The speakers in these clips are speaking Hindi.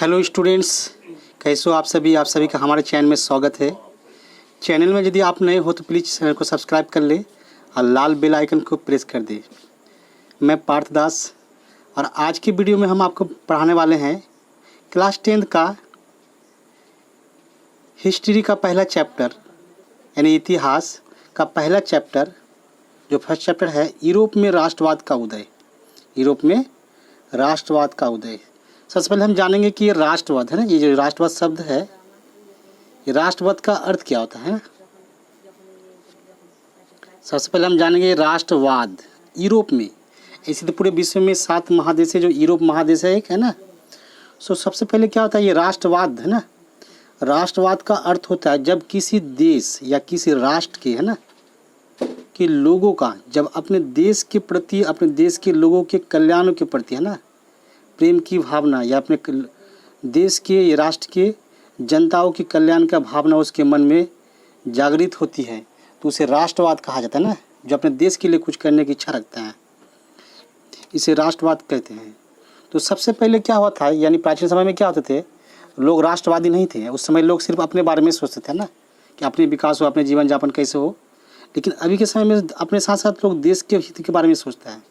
हेलो स्टूडेंट्स, कैसे हो आप सभी का हमारे चैनल में स्वागत है। चैनल में यदि आप नए हो तो प्लीज़ चैनल को सब्सक्राइब कर ले और लाल बेल आइकन को प्रेस कर दे। मैं पार्थ दास और आज की वीडियो में हम आपको पढ़ाने वाले हैं क्लास 10 का हिस्ट्री का पहला चैप्टर यानी इतिहास का पहला चैप्टर, जो फर्स्ट चैप्टर है यूरोप में राष्ट्रवाद का उदय। यूरोप में राष्ट्रवाद का उदय। सबसे पहले हम जानेंगे कि ये राष्ट्रवाद है ना, ये जो राष्ट्रवाद शब्द है, ये राष्ट्रवाद का अर्थ क्या होता है। सबसे पहले हम जानेंगे राष्ट्रवाद यूरोप में। ऐसे तो पूरे विश्व में 7 महादेश है, जो यूरोप महादेश है एक, है ना। सबसे पहले क्या होता है ये राष्ट्रवाद, है ना। राष्ट्रवाद का अर्थ होता है जब किसी देश या किसी राष्ट्र के, है ना, कि लोगों का, जब अपने देश के प्रति, अपने देश के लोगों के कल्याण के प्रति, है ना, प्रेम की भावना या अपने देश के या राष्ट्र के जनताओं की कल्याण का भावना उसके मन में जागृत होती है तो उसे राष्ट्रवाद कहा जाता है ना। जो अपने देश के लिए कुछ करने की इच्छा रखता है, इसे राष्ट्रवाद कहते हैं। तो सबसे पहले क्या हुआ था, यानी प्राचीन समय में क्या होते थे, लोग राष्ट्रवादी नहीं थे। उस समय लोग सिर्फ अपने बारे में सोचते थे ना, कि अपने विकास हो, अपने जीवन यापन कैसे हो। लेकिन अभी के समय में अपने साथ साथ लोग देश के हित के बारे में सोचता है।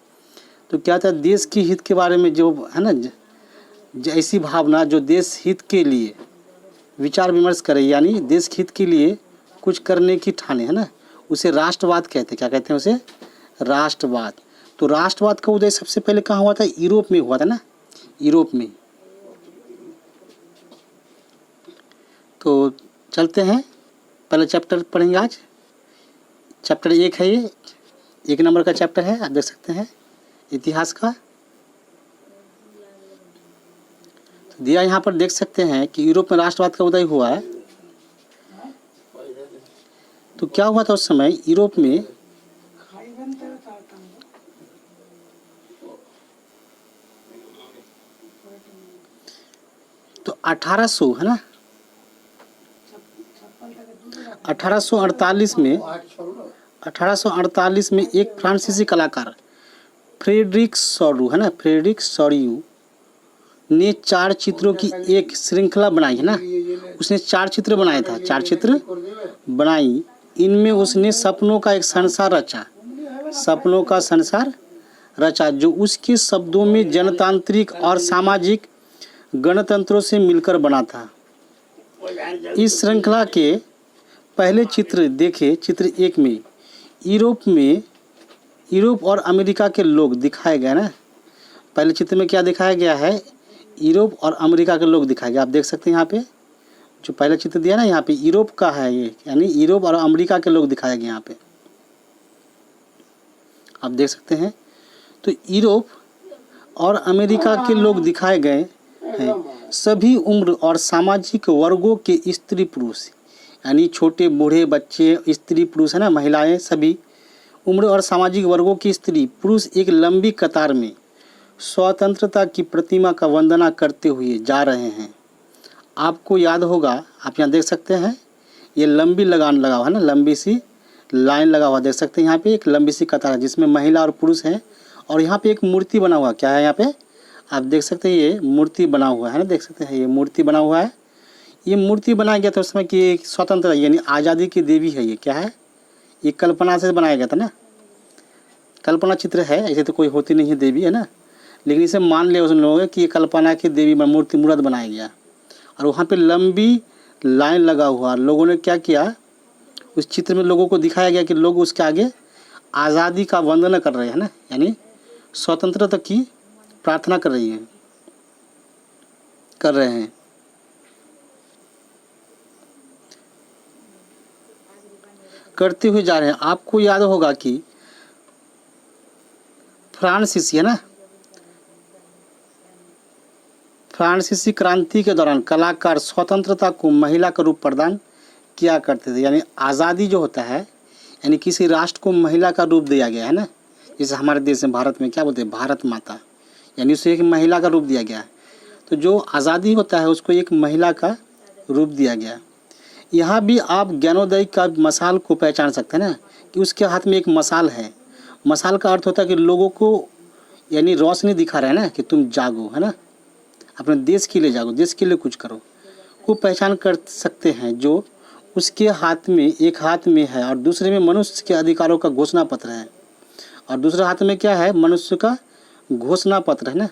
तो क्या था, देश की हित के बारे में जो है ना, ऐसी भावना जो देश हित के लिए विचार विमर्श करे, यानी देश हित के लिए कुछ करने की ठाने, है ना, उसे राष्ट्रवाद कहते हैं। क्या कहते हैं उसे? राष्ट्रवाद। तो राष्ट्रवाद का उदय सबसे पहले कहाँ हुआ था? यूरोप में हुआ था ना, यूरोप में। तो चलते हैं, पहले चैप्टर पढ़ेंगे आज। चैप्टर 1 है, ये 1 नंबर का चैप्टर है, आप देख सकते हैं, इतिहास का। तो दिया यहाँ पर देख सकते हैं कि यूरोप में राष्ट्रवाद का उदय हुआ है। तो क्या हुआ था उस समय यूरोप में? तो 1800, है ना, 1848 में एक फ्रांसीसी कलाकार फ्रेडरिक सॉरू, है ना, फ्रेडरिक सॉरू ने 4 चित्रों की एक श्रृंखला बनाई, है ना। उसने 4 चित्र बनाया था, 4 चित्र बनाई। इनमें उसने सपनों का एक संसार रचा, सपनों का संसार रचा, जो उसके शब्दों में जनतांत्रिक और सामाजिक गणतंत्रों से मिलकर बना था। इस श्रृंखला के पहले चित्र देखे, चित्र 1 में यूरोप और अमेरिका के लोग दिखाए गए ना। पहले चित्र में क्या दिखाया गया है? यूरोप और अमेरिका के लोग दिखाए गए। आप देख सकते हैं यहाँ पे जो पहला चित्र दिया ना, यहाँ पे यूरोप का है ये, यानी यूरोप और अमेरिका के लोग दिखाए गए यहाँ पे, आप देख सकते हैं। तो यूरोप और अमेरिका के लोग दिखाए गए हैं। सभी उम्र और सामाजिक वर्गों के स्त्री पुरुष, यानी छोटे बूढ़े बच्चे, स्त्री पुरुष, है ना, महिलाएं, सभी उम्र और सामाजिक वर्गों की स्त्री पुरुष एक लंबी कतार में स्वतंत्रता की प्रतिमा का वंदना करते हुए जा रहे हैं। आपको याद होगा, आप यहाँ देख सकते हैं, ये लंबी लगान लगा हुआ है ना, लंबी सी लाइन लगा हुआ, देख सकते हैं यहाँ पे एक लंबी सी कतार है जिसमें महिला और पुरुष हैं। और यहाँ पे एक मूर्ति बना हुआ, क्या है यहाँ पे? आप देख सकते हैं, ये मूर्ति बना हुआ है ना, देख सकते हैं, ये मूर्ति बना हुआ है। ये मूर्ति बनाया गया था उस समय की स्वतंत्र, यानी आज़ादी की देवी है। ये क्या है? ये कल्पना से बनाया गया था ना, कल्पना चित्र है, ऐसे तो कोई होती नहीं है देवी, है ना, लेकिन इसे मान लिया उन लोगों ने कि ये कल्पना की देवी मूर्त बनाया गया। और वहाँ पे लंबी लाइन लगा हुआ, लोगों ने क्या किया, उस चित्र में लोगों को दिखाया गया कि लोग उसके आगे आज़ादी का वंदना कर रहे हैं ना, यानी स्वतंत्रता की प्रार्थना कर रहे हैं। करते हुए जा रहे हैं। आपको याद होगा कि फ्रांसीसी, है ना, फ्रांसीसी क्रांति के दौरान कलाकार स्वतंत्रता को महिला का रूप प्रदान किया करते थे। यानी आज़ादी जो होता है, यानी किसी राष्ट्र को महिला का रूप दिया गया है ना। जैसे हमारे देश में भारत में क्या बोलते हैं, भारत माता, यानी उसे एक महिला का रूप दिया गया। तो जो आज़ादी होता है उसको एक महिला का रूप दिया गया। यहाँ भी आप ज्ञानोदय का मसाल को पहचान सकते हैं ना, कि उसके हाथ में एक मसाल है। मसाल का अर्थ होता है कि लोगों को यानी रोशनी दिखा रहा है ना कि तुम जागो, है ना। अपने देश के लिए जागो, देश के लिए कुछ करो, को पहचान कर सकते हैं जो उसके हाथ में, एक हाथ में है और दूसरे में मनुष्य के अधिकारों का घोषणा पत्र है, और दूसरे हाथ में क्या है, मनुष्य का घोषणा पत्र है ना।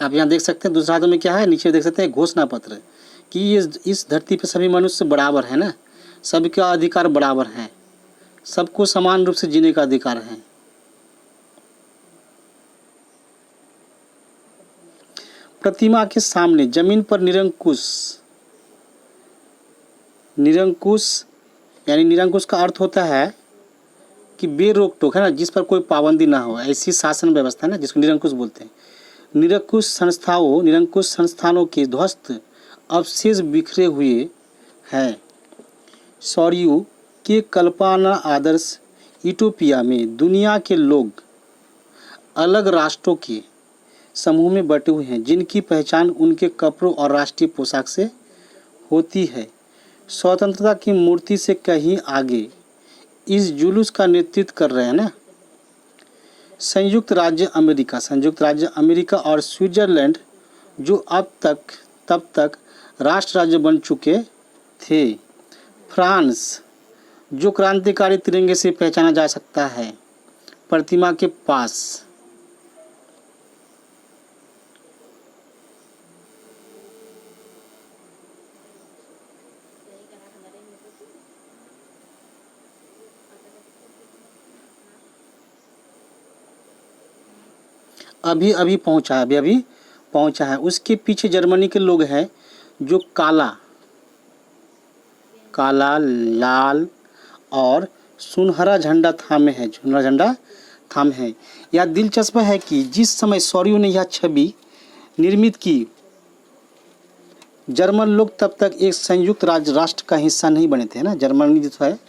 आप यहाँ देख सकते हैं दूसरे हाथ में क्या है, नीचे देख सकते हैं घोषणा पत्र, कि ये इस धरती पर सभी मनुष्य बराबर है ना, सबका अधिकार बराबर है, सबको समान रूप से जीने का अधिकार है। प्रतिमा के सामने जमीन पर निरंकुश, निरंकुश यानी निरंकुश का अर्थ होता है कि बेरोक टोक है ना, जिस पर कोई पाबंदी ना हो, ऐसी शासन व्यवस्था है ना जिसको निरंकुश बोलते हैं। निरंकुश संस्थानों के ध्वस्त अवशेष बिखरे हुए हैं। सौरियों के कल्पना आदर्श यूटोपिया में दुनिया के लोग अलग राष्ट्रों के समूह में बटे हुए हैं, जिनकी पहचान उनके कपड़ों और राष्ट्रीय पोशाक से होती है। स्वतंत्रता की मूर्ति से कहीं आगे इस जुलूस का नेतृत्व कर रहे हैं ना संयुक्त राज्य अमेरिका और स्विट्जरलैंड, जो तब तक राष्ट्र राज्य बन चुके थे। फ्रांस, जो क्रांतिकारी तिरंगे से पहचाना जा सकता है, प्रतिमा के पास अभी पहुंचा है। उसके पीछे जर्मनी के लोग हैं जो काला, लाल और सुनहरा झंडा थामे हैं। यह दिलचस्प है कि जिस समय सौरियों ने यह छवि निर्मित की, जर्मन लोग तब तक एक संयुक्त राष्ट्र का हिस्सा नहीं बने थे ना। जर्मनी जो है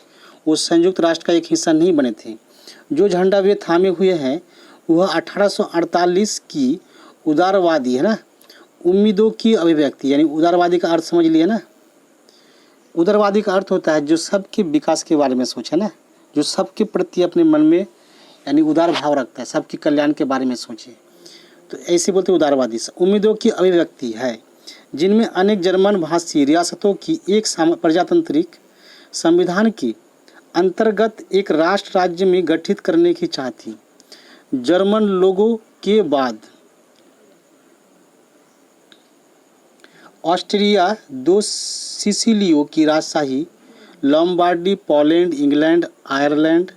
वो संयुक्त राष्ट्र का एक हिस्सा नहीं बने थे। जो झंडा वे थामे हुए हैं वह 1848 की उदारवादी है ना उम्मीदों की अभिव्यक्ति, यानी उदारवादी का अर्थ समझ लिए ना। उदारवादी का अर्थ होता है जो सबके विकास के बारे में सोचे ना, जो सबके प्रति अपने मन में यानी उदार भाव रखता है, सबके कल्याण के बारे में सोचे, तो ऐसे बोलते उदारवादी। उम्मीदों की अभिव्यक्ति है जिनमें अनेक जर्मन भाषी रियासतों की एक प्रजातांत्रिक संविधान के अंतर्गत एक राष्ट्र राज्य में गठित करने की चाह थी। जर्मन लोगों के बाद ऑस्ट्रिया, दो सिसिलियों की राजशाही, Lombardy, Poland, England, Ireland,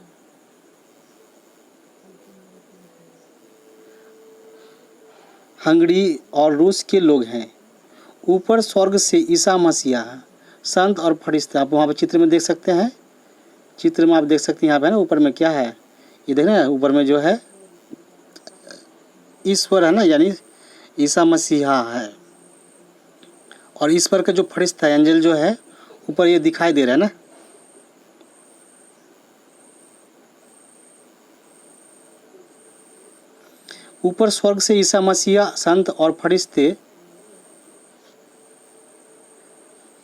Hungary और रूस के लोग हैं। ऊपर स्वर्ग से ईसा मसीहा, संत और फरिश्ते, आप वहाँ पर चित्र में देख सकते हैं। चित्र में आप देख सकते हैं यहाँ पे ना ऊपर में क्या है, ये देख रहे हैं ऊपर में जो है ईश्वर है ना, यानी ईसा मसीहा है, और ईश्वर का जो फरिश्ता एंजल जो है ऊपर ये दिखाई दे रहा है ना। ऊपर स्वर्ग से ईसा मसीहा, संत और फरिश्ते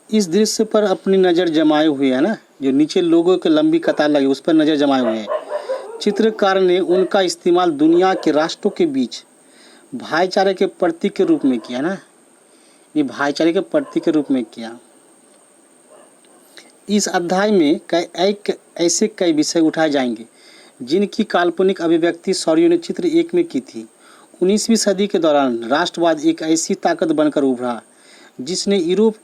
इस दृश्य पर अपनी नज़र जमाए हुए है ना। जो नीचे लोगों की लंबी कतार लगी उस पर नज़र जमाए हुए हैं। चित्रकार ने उनका इस्तेमाल दुनिया के राष्ट्रों के बीच भाईचारे के प्रतीक के रूप में किया ना, ये भाईचारे के प्रतीक के रूप में किया। इस अध्याय में ऐसे कई विषय उठाए जाएंगे जिनकी काल्पनिक अभिव्यक्ति सौरियों ने चित्र 1 में की थी। 19वीं सदी के दौरान राष्ट्रवाद एक ऐसी ताकत बनकर उभरा जिसने यूरोप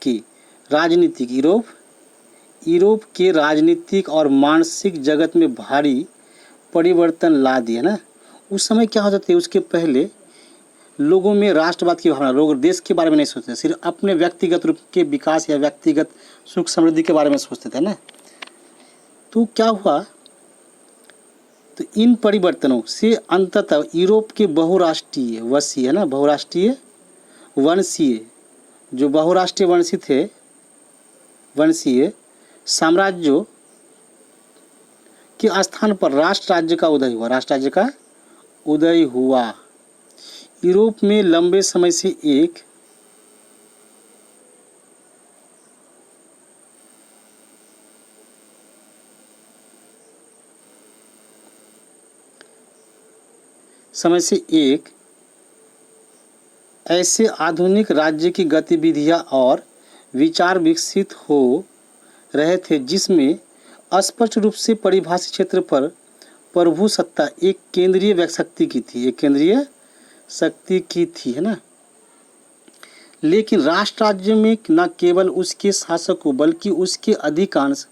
के राजनीतिक और मानसिक जगत में भारी परिवर्तन ला दिया ना। उस समय क्या होता था, उसके पहले लोगों में राष्ट्रवाद की भावना, लोग देश के बारे में नहीं सोचते, सिर्फ अपने व्यक्तिगत रूप के विकास या व्यक्तिगत सुख समृद्धि के बारे में सोचते थे ना। तो क्या हुआ, तो इन परिवर्तनों से अंततः यूरोप के बहुराष्ट्रीय वंशीय साम्राज्यों के स्थान पर राष्ट्र राज्य का उदय हुआ। यूरोप में लंबे समय से एक ऐसे आधुनिक राज्य की गतिविधियां और विचार विकसित हो रहे थे जिसमें स्पष्ट रूप से परिभाषित क्षेत्र पर प्रभु सत्ता एक केंद्रीय शक्ति की थी, एक केंद्रीय शक्ति की थी, है ना। लेकिन राष्ट्र राज्य में न केवल उसके शासकों बल्कि उसके अधिकांश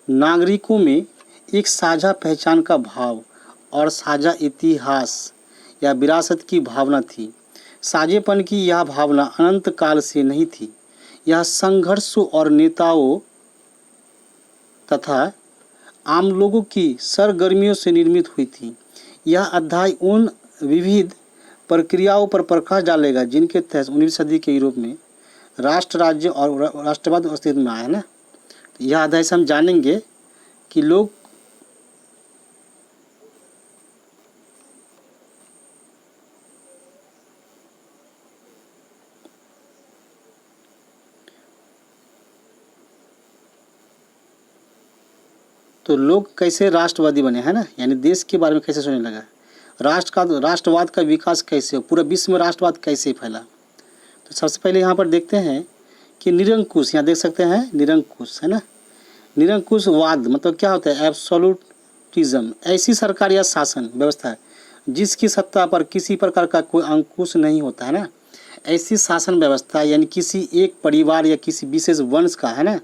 नागरिकों में एक साझा पहचान का भाव और साझा इतिहास या विरासत की भावना थी। साझेपन की यह भावना अनंत काल से नहीं थी, यह संघर्षों और नेताओं तथा आम लोगों की सरगर्मियों से निर्मित हुई थी। यह अध्याय उन विविध प्रक्रियाओं पर प्रकाश डालेगा जिनके तहत 19वीं सदी के यूरोप में राष्ट्र राज्य और राष्ट्रवाद अस्तित्व में आया, है ना। तो यह अध्याय से हम जानेंगे कि लोग कैसे राष्ट्रवादी बने, है ना, यानी देश के बारे में कैसे सोचने लगा, राष्ट्रवाद का विकास कैसे हो, पूरे विश्व में राष्ट्रवाद कैसे फैला। तो सबसे पहले यहाँ पर देखते हैं कि निरंकुश, यहाँ देख सकते हैं निरंकुश, है ना। निरंकुशवाद मतलब क्या होता है, एब्सोल्यूटिज्म, ऐसी सरकार या शासन व्यवस्था है जिसकी सत्ता पर किसी प्रकार का कोई अंकुश नहीं होता, है ना। ऐसी शासन व्यवस्था यानी किसी एक परिवार या किसी विशेष वंश का, है ना,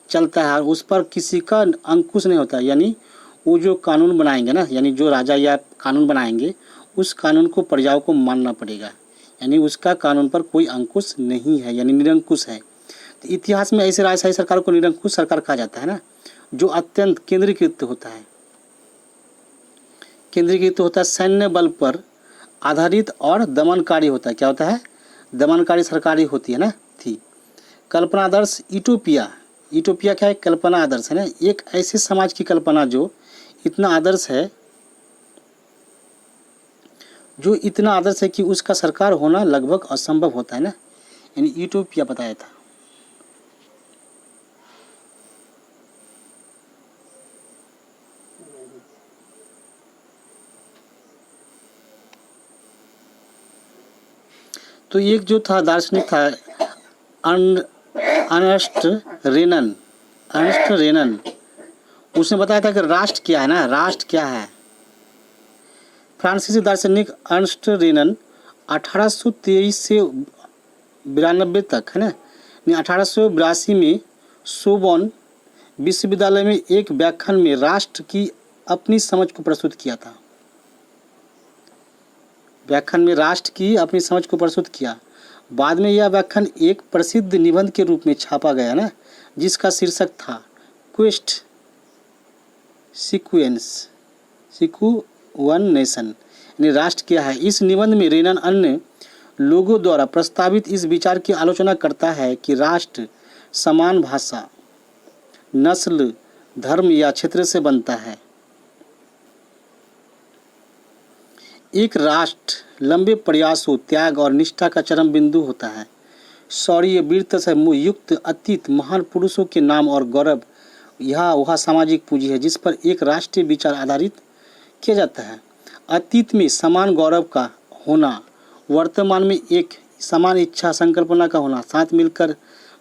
चलता है और उस पर किसी का अंकुश नहीं होता। यानी वो जो कानून बनाएंगे ना, यानी जो राजा या कानून बनाएंगे उस कानून को प्रजाओं को मानना पड़ेगा, यानी उसका कानून पर कोई अंकुश नहीं है, यानी निरंकुश है। तो इतिहास में ऐसे राजशाही सरकार को निरंकुश सरकार कहा जाता है ना, जो अत्यंत केंद्रीकृत होता है, सैन्य बल पर आधारित और दमनकारी होता है। क्या होता है, दमनकारी सरकारी होती है ना, थी। कल्पना आदर्श यूटोपिया क्या है, कल्पना आदर्श, है ना, एक ऐसे समाज की कल्पना जो इतना आदर्श है कि उसका सरकार होना लगभग असंभव होता है ना, यानी यूटोपिया बताया था। तो एक जो था दार्शनिक था अर्नस्ट रेनन, उसने बताया था कि राष्ट्र क्या है ना, राष्ट्र क्या है। फ्रांसीसी दार्शनिक अर्नस्ट रेनन 1823 से 92 तक, है ना, 1882 में सोबोन विश्वविद्यालय में एक व्याख्यान में राष्ट्र की अपनी समझ को प्रस्तुत किया था। बाद में यह व्याख्यान एक प्रसिद्ध निबंध के रूप में छापा गया ना, जिसका शीर्षक था क्वेस्ट सिक्वेन नेशन, यानी राष्ट्र क्या है। इस निबंध में रेनन अन्य लोगों द्वारा प्रस्तावित इस विचार की आलोचना करता है कि राष्ट्र समान भाषा, नस्ल, धर्म या क्षेत्र से बनता है। एक राष्ट्र लंबे प्रयासों, त्याग और निष्ठा का चरम बिंदु होता है। शौर्य, वीरता से युक्त अतीत महान पुरुषों के नाम और गौरव यह वह सामाजिक पूंजी है जिस पर एक राष्ट्रीय विचार आधारित किया जाता है। अतीत में समान गौरव का होना, वर्तमान में एक समान इच्छा संकल्पना का होना, साथ मिलकर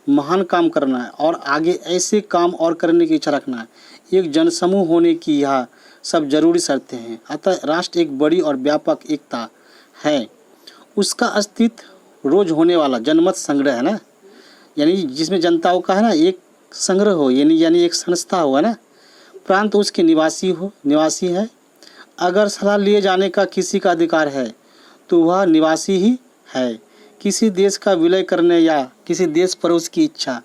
महान काम करना और आगे ऐसे काम और करने की इच्छा रखना, एक जनसमूह होने की यह सब जरूरी शर्तें हैं। अतः राष्ट्र एक बड़ी और व्यापक एकता है। उसका अस्तित्व रोज होने वाला जनमत संग्रह है ना, यानी जिसमें जनताओं का है ना एक संग्रह हो, यानी एक संस्था हो, है ना। प्रांत उसके निवासी है। अगर सलाह लिए जाने का किसी का अधिकार है तो वह निवासी ही है। किसी देश का विलय करने या किसी देश पर उसकी इच्छा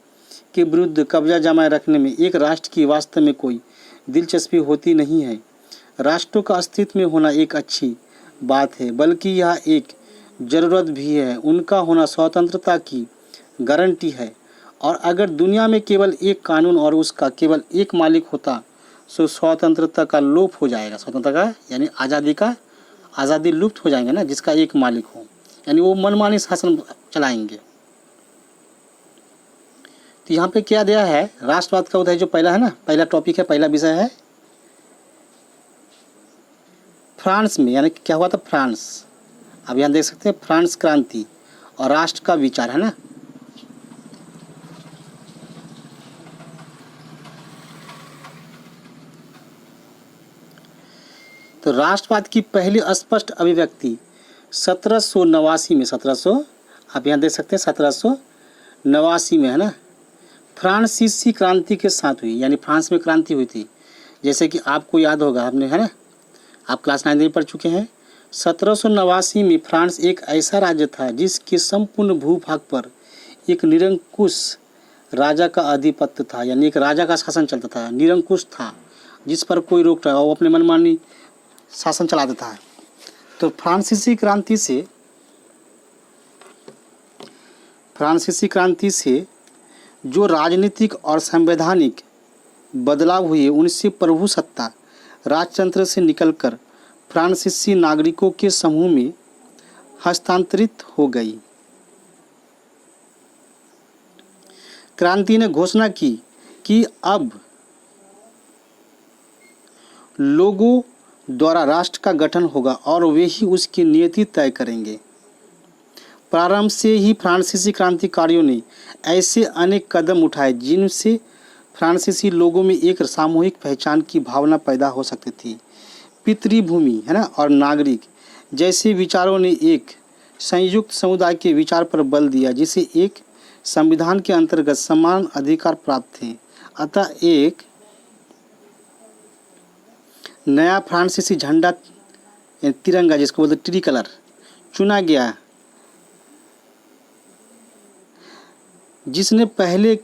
के विरुद्ध कब्जा जमाए रखने में एक राष्ट्र की वास्तव में कोई दिलचस्पी होती नहीं है। राष्ट्रों का अस्तित्व में होना एक अच्छी बात है, बल्कि यह एक ज़रूरत भी है। उनका होना स्वतंत्रता की गारंटी है। और अगर दुनिया में केवल एक कानून और उसका केवल एक मालिक होता तो स्वतंत्रता का लोप हो जाएगा। स्वतंत्रता का यानी आज़ादी लुप्त हो जाएंगे ना, जिसका एक मालिक हो, यानी वो मनमानी शासन चलाएंगे। तो यहाँ पे क्या दिया है, राष्ट्रवाद का उदय जो पहला है ना, पहला टॉपिक है, पहला विषय है फ्रांस में, यानी क्या हुआ था फ्रांस। अब यहाँ देख सकते हैं फ्रांस क्रांति और राष्ट्र का विचार, है ना। तो राष्ट्रवाद की पहली स्पष्ट अभिव्यक्ति 1789 में, 1700, आप यहाँ देख सकते हैं 1789 में, है ना, फ्रांसीसी क्रांति के साथ हुई, यानी फ्रांस में क्रांति हुई थी। जैसे कि आपको याद होगा, आपने, है ना, आप क्लास 9 में पढ़ चुके हैं। 1789 में फ्रांस एक ऐसा राज्य था जिसके संपूर्ण भूभाग पर एक निरंकुश राजा का आधिपत्य था, यानी एक राजा का शासन चलता था, निरंकुश था, जिस पर कोई रोक टोक, वो अपने मनमानी शासन चलाता था। तो फ्रांसीसी क्रांति से जो राजनीतिक और संवैधानिक बदलाव हुए, उनसे प्रभु सत्ता राजतंत्र से निकलकर फ्रांसीसी नागरिकों के समूह में हस्तांतरित हो गई। क्रांति ने घोषणा की कि अब लोगों द्वारा राष्ट्र का गठन होगा और वे ही उसकी नीति तय करेंगे। प्रारंभ से ही फ्रांसीसी क्रांतिकारियों ने ऐसे अनेक कदम उठाए जिनसे फ्रांसीसी लोगों में एक सामूहिक पहचान की भावना पैदा हो सकती थी। पितृभूमि, है ना, और नागरिक जैसे विचारों ने एक संयुक्त समुदाय के विचार पर बल दिया, जिसे एक संविधान के अंतर्गत समान अधिकार प्राप्त थे। अतः एक नया फ्रांसीसी झंडा, तिरंगा जिसको बोलते ट्री कलर, चुना गया, जिसने पहले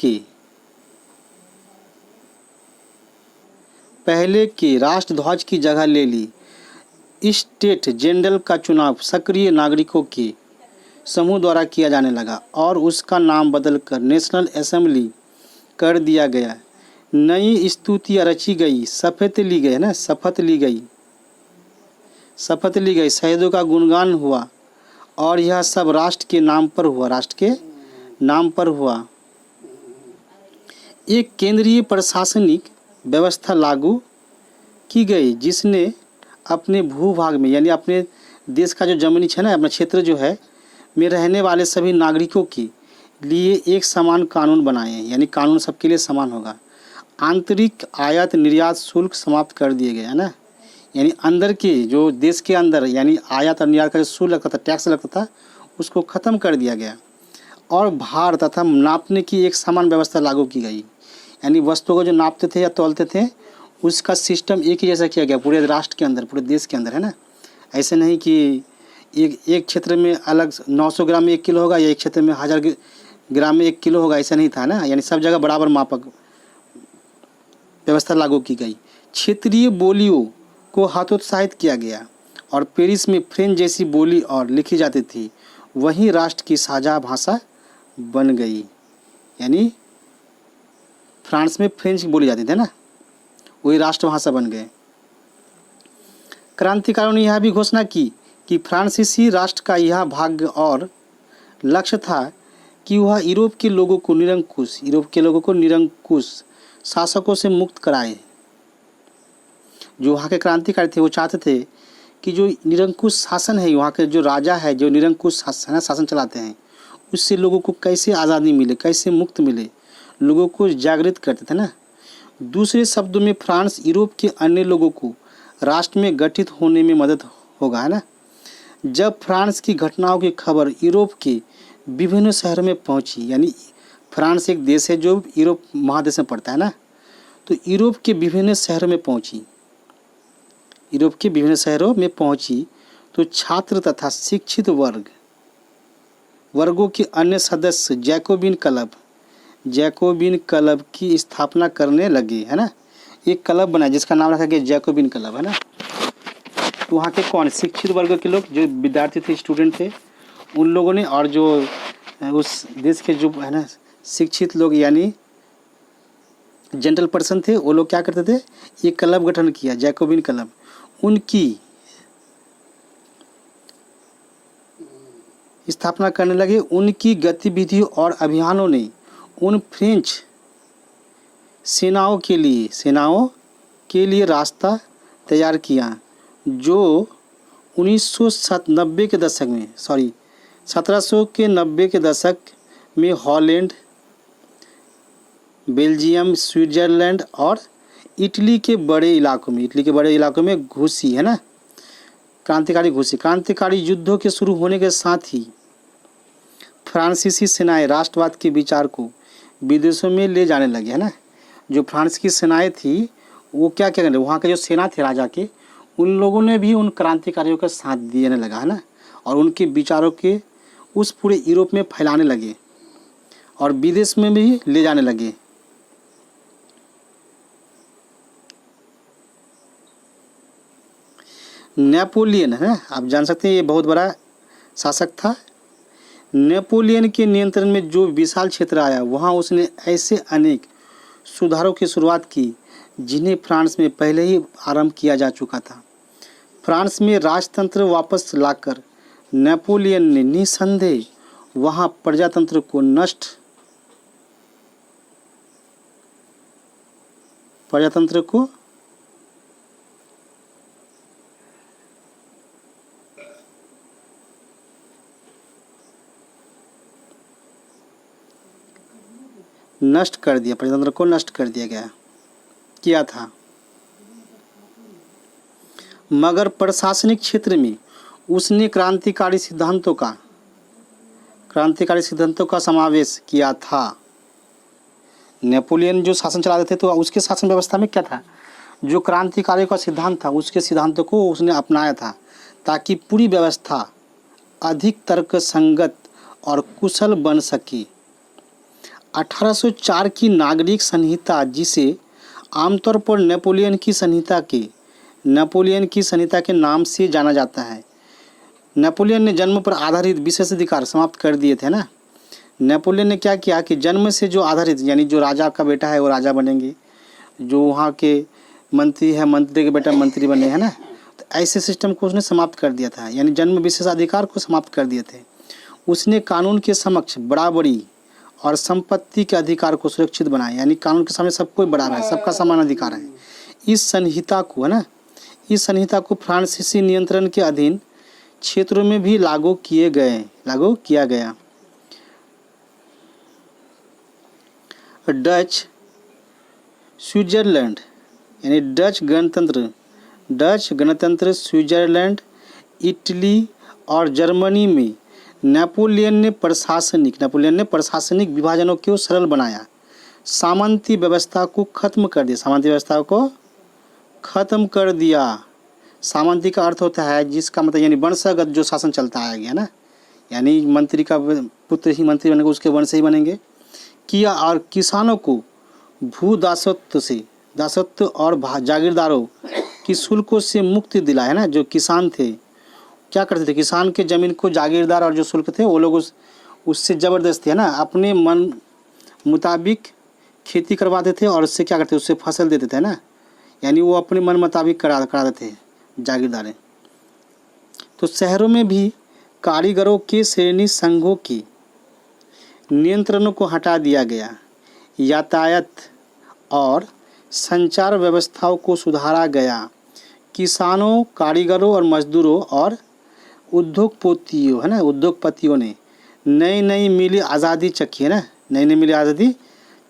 के राष्ट्रध्वज की जगह ले ली। स्टेट जनरल का चुनाव सक्रिय नागरिकों के समूह द्वारा किया जाने लगा और उसका नाम बदलकर नेशनल असेंबली कर दिया गया। नई स्तुतियाँ रची गई, शपथ ली गई, शहीदों का गुणगान हुआ और यह सब राष्ट्र के नाम पर हुआ। एक केंद्रीय प्रशासनिक व्यवस्था लागू की गई, जिसने अपने भूभाग में, यानी अपने देश का जो जमीनी है ना, अपना क्षेत्र जो है में रहने वाले सभी नागरिकों के लिए एक समान कानून बनाए, यानी कानून सबके लिए समान होगा। आंतरिक आयात निर्यात शुल्क समाप्त कर दिए गए, है ना, यानी अंदर के जो देश के अंदर, यानी आयात और निर्यात का जो शुल्क लगता था, टैक्स लगता था, उसको ख़त्म कर दिया गया और भार तथा नापने की एक समान व्यवस्था लागू की गई, यानी वस्तुओं को जो नापते थे या तौलते थे उसका सिस्टम एक ही जैसा किया गया पूरे राष्ट्र के अंदर, पूरे देश के अंदर, है ना। ऐसे नहीं कि एक क्षेत्र में अलग 900 ग्राम में 1 किलो होगा या एक क्षेत्र में 1000 ग्राम में 1 किलो होगा, ऐसा नहीं था ना, यानी सब जगह बराबर मापक व्यवस्था लागू की गई। क्षेत्रीय बोलियों को हतोत्साहित किया गया और पेरिस में फ्रेंच जैसी बोली और लिखी जाती थी वही राष्ट्र की साझा भाषा बन गई, यानी फ्रांस में फ्रेंच बोली जाती थी ना, वही राष्ट्रभाषा बन गए। क्रांतिकारियों ने यह भी घोषणा की कि फ्रांसीसी राष्ट्र का यह भाग्य और लक्ष्य था कि वह यूरोप के लोगों को निरंकुश शासकों से मुक्त कराए। जो वहाँ के क्रांतिकारी थे वो चाहते थे कि जो निरंकुश शासन है, वहाँ के जो राजा है, जो निरंकुश शासन चलाते हैं, उससे लोगों को कैसे आज़ादी मिले, कैसे मुक्त मिले, लोगों को जागृत करते थे ना। दूसरे शब्दों में फ्रांस यूरोप के अन्य लोगों को राष्ट्र में गठित होने में मदद होगा, है ना। जब फ्रांस की घटनाओं की खबर यूरोप के विभिन्न शहरों में पहुंची, यानी फ्रांस एक देश है जो यूरोप महादेश में पड़ता है ना, तो यूरोप के विभिन्न शहरों में पहुंची तो छात्र तथा शिक्षित वर्गों के अन्य सदस्य जैकोबिन क्लब की स्थापना करने लगे, है ना। एक क्लब बना जिसका नाम रखा गया जैकोबिन क्लब, है ना। तो वहाँ के कौन, शिक्षित वर्ग के लोग, जो विद्यार्थी थे, स्टूडेंट थे, उन लोगों ने, और जो उस देश के जो है ना शिक्षित लोग यानी जनरल पर्सन थे, वो लोग क्या करते थे, एक क्लब गठन किया, जैकोबिन क्लब। उनकी स्थापना करने लगे। उनकी गतिविधियों और अभियानों ने उन फ्रेंच सेनाओं के लिए रास्ता तैयार किया जो 1990 के दशक में 1700 के 90 के दशक में हॉलैंड, बेल्जियम, स्विट्जरलैंड और इटली के बड़े इलाकों में घुसी, है ना, क्रांतिकारी घुसी। क्रांतिकारी युद्धों के शुरू होने के साथ ही फ्रांसीसी सेनाएं राष्ट्रवाद के विचार को विदेशों में ले जाने लगे, है ना। जो फ्रांस की सेनाएं थी वो क्या क्या करने, वहाँ के जो सेना थे राजा के, उन लोगों ने भी उन क्रांतिकारियों का साथ देने लगा, है ना, और उनके विचारों के उस पूरे यूरोप में फैलाने लगे और विदेश में भी ले जाने लगे। नेपोलियन, है, आप जान सकते हैं ये बहुत बड़ा शासक था। नेपोलियन के नियंत्रण में जो विशाल क्षेत्र आया वहाँ उसने ऐसे अनेक सुधारों की शुरुआत की जिन्हें फ्रांस में पहले ही आरंभ किया जा चुका था। फ्रांस में राजतंत्र वापस लाकर नेपोलियन ने निसंदेह वहाँ प्रजातंत्र को नष्ट कर दिया, प्रजातंत्र को नष्ट कर दिया किया था। मगर प्रशासनिक क्षेत्र में उसने क्रांतिकारी सिद्धांतों का समावेश किया था। नेपोलियन जो शासन चलाते थे तो उसके शासन व्यवस्था में क्या था, जो क्रांतिकारियों का सिद्धांत था उसके सिद्धांतों को उसने अपनाया था ताकि पूरी व्यवस्था अधिक तर्क संगत और कुशल बन सके। 1804 की नागरिक संहिता, जिसे आमतौर पर नेपोलियन की संहिता के नाम से जाना जाता है, नेपोलियन ने जन्म पर आधारित विशेषाधिकार समाप्त कर दिए थे ना। नेपोलियन ने क्या किया कि जन्म से जो आधारित, यानी जो राजा का बेटा है वो राजा बनेंगे, जो वहाँ के मंत्री है मंत्री के बेटा मंत्री बने, है ना, तो ऐसे सिस्टम को उसने समाप्त कर दिया था, यानी जन्म विशेषाधिकार को समाप्त कर दिए थे। उसने कानून के समक्ष बराबरी और संपत्ति के अधिकार को सुरक्षित बनाया, यानी कानून के सामने सब कोई बराबर है, सबका समान अधिकार है। इस संहिता को फ्रांसीसी नियंत्रण के अधीन क्षेत्रों में भी लागू किया गया। डच स्विट्जरलैंड, यानी डच गणतंत्र स्विट्जरलैंड, इटली और जर्मनी में नेपोलियन ने प्रशासनिक विभाजनों को सरल बनाया, सामंती व्यवस्था को खत्म कर दिया। सामंती का अर्थ होता है जिसका मतलब यानी वंशगत जो शासन चलता आएगा ना, यानी मंत्री का पुत्र ही मंत्री बनेगा, उसके वंश ही बनेंगे किया, और किसानों को भू दासत्व और जागीरदारों की शुल्कों से मुक्ति दिलाया, है ना। जो किसान थे क्या करते थे, किसान के ज़मीन को जागीरदार और जो शुल्क थे वो लोग उससे ज़बरदस्ती, है ना, अपने मन मुताबिक खेती करवाते थे और उससे क्या करते, उससे फसल देते थे ना, यानी वो अपने मन मुताबिक करा देते थे जागीरदारें। तो शहरों में भी कारीगरों के श्रेणी संघों के नियंत्रणों को हटा दिया गया, यातायात और संचार व्यवस्थाओं को सुधारा गया, किसानों, कारीगरों और मजदूरों और उद्योगपतियों ने नई मिली आज़ादी चखी, है ना, नई मिली आज़ादी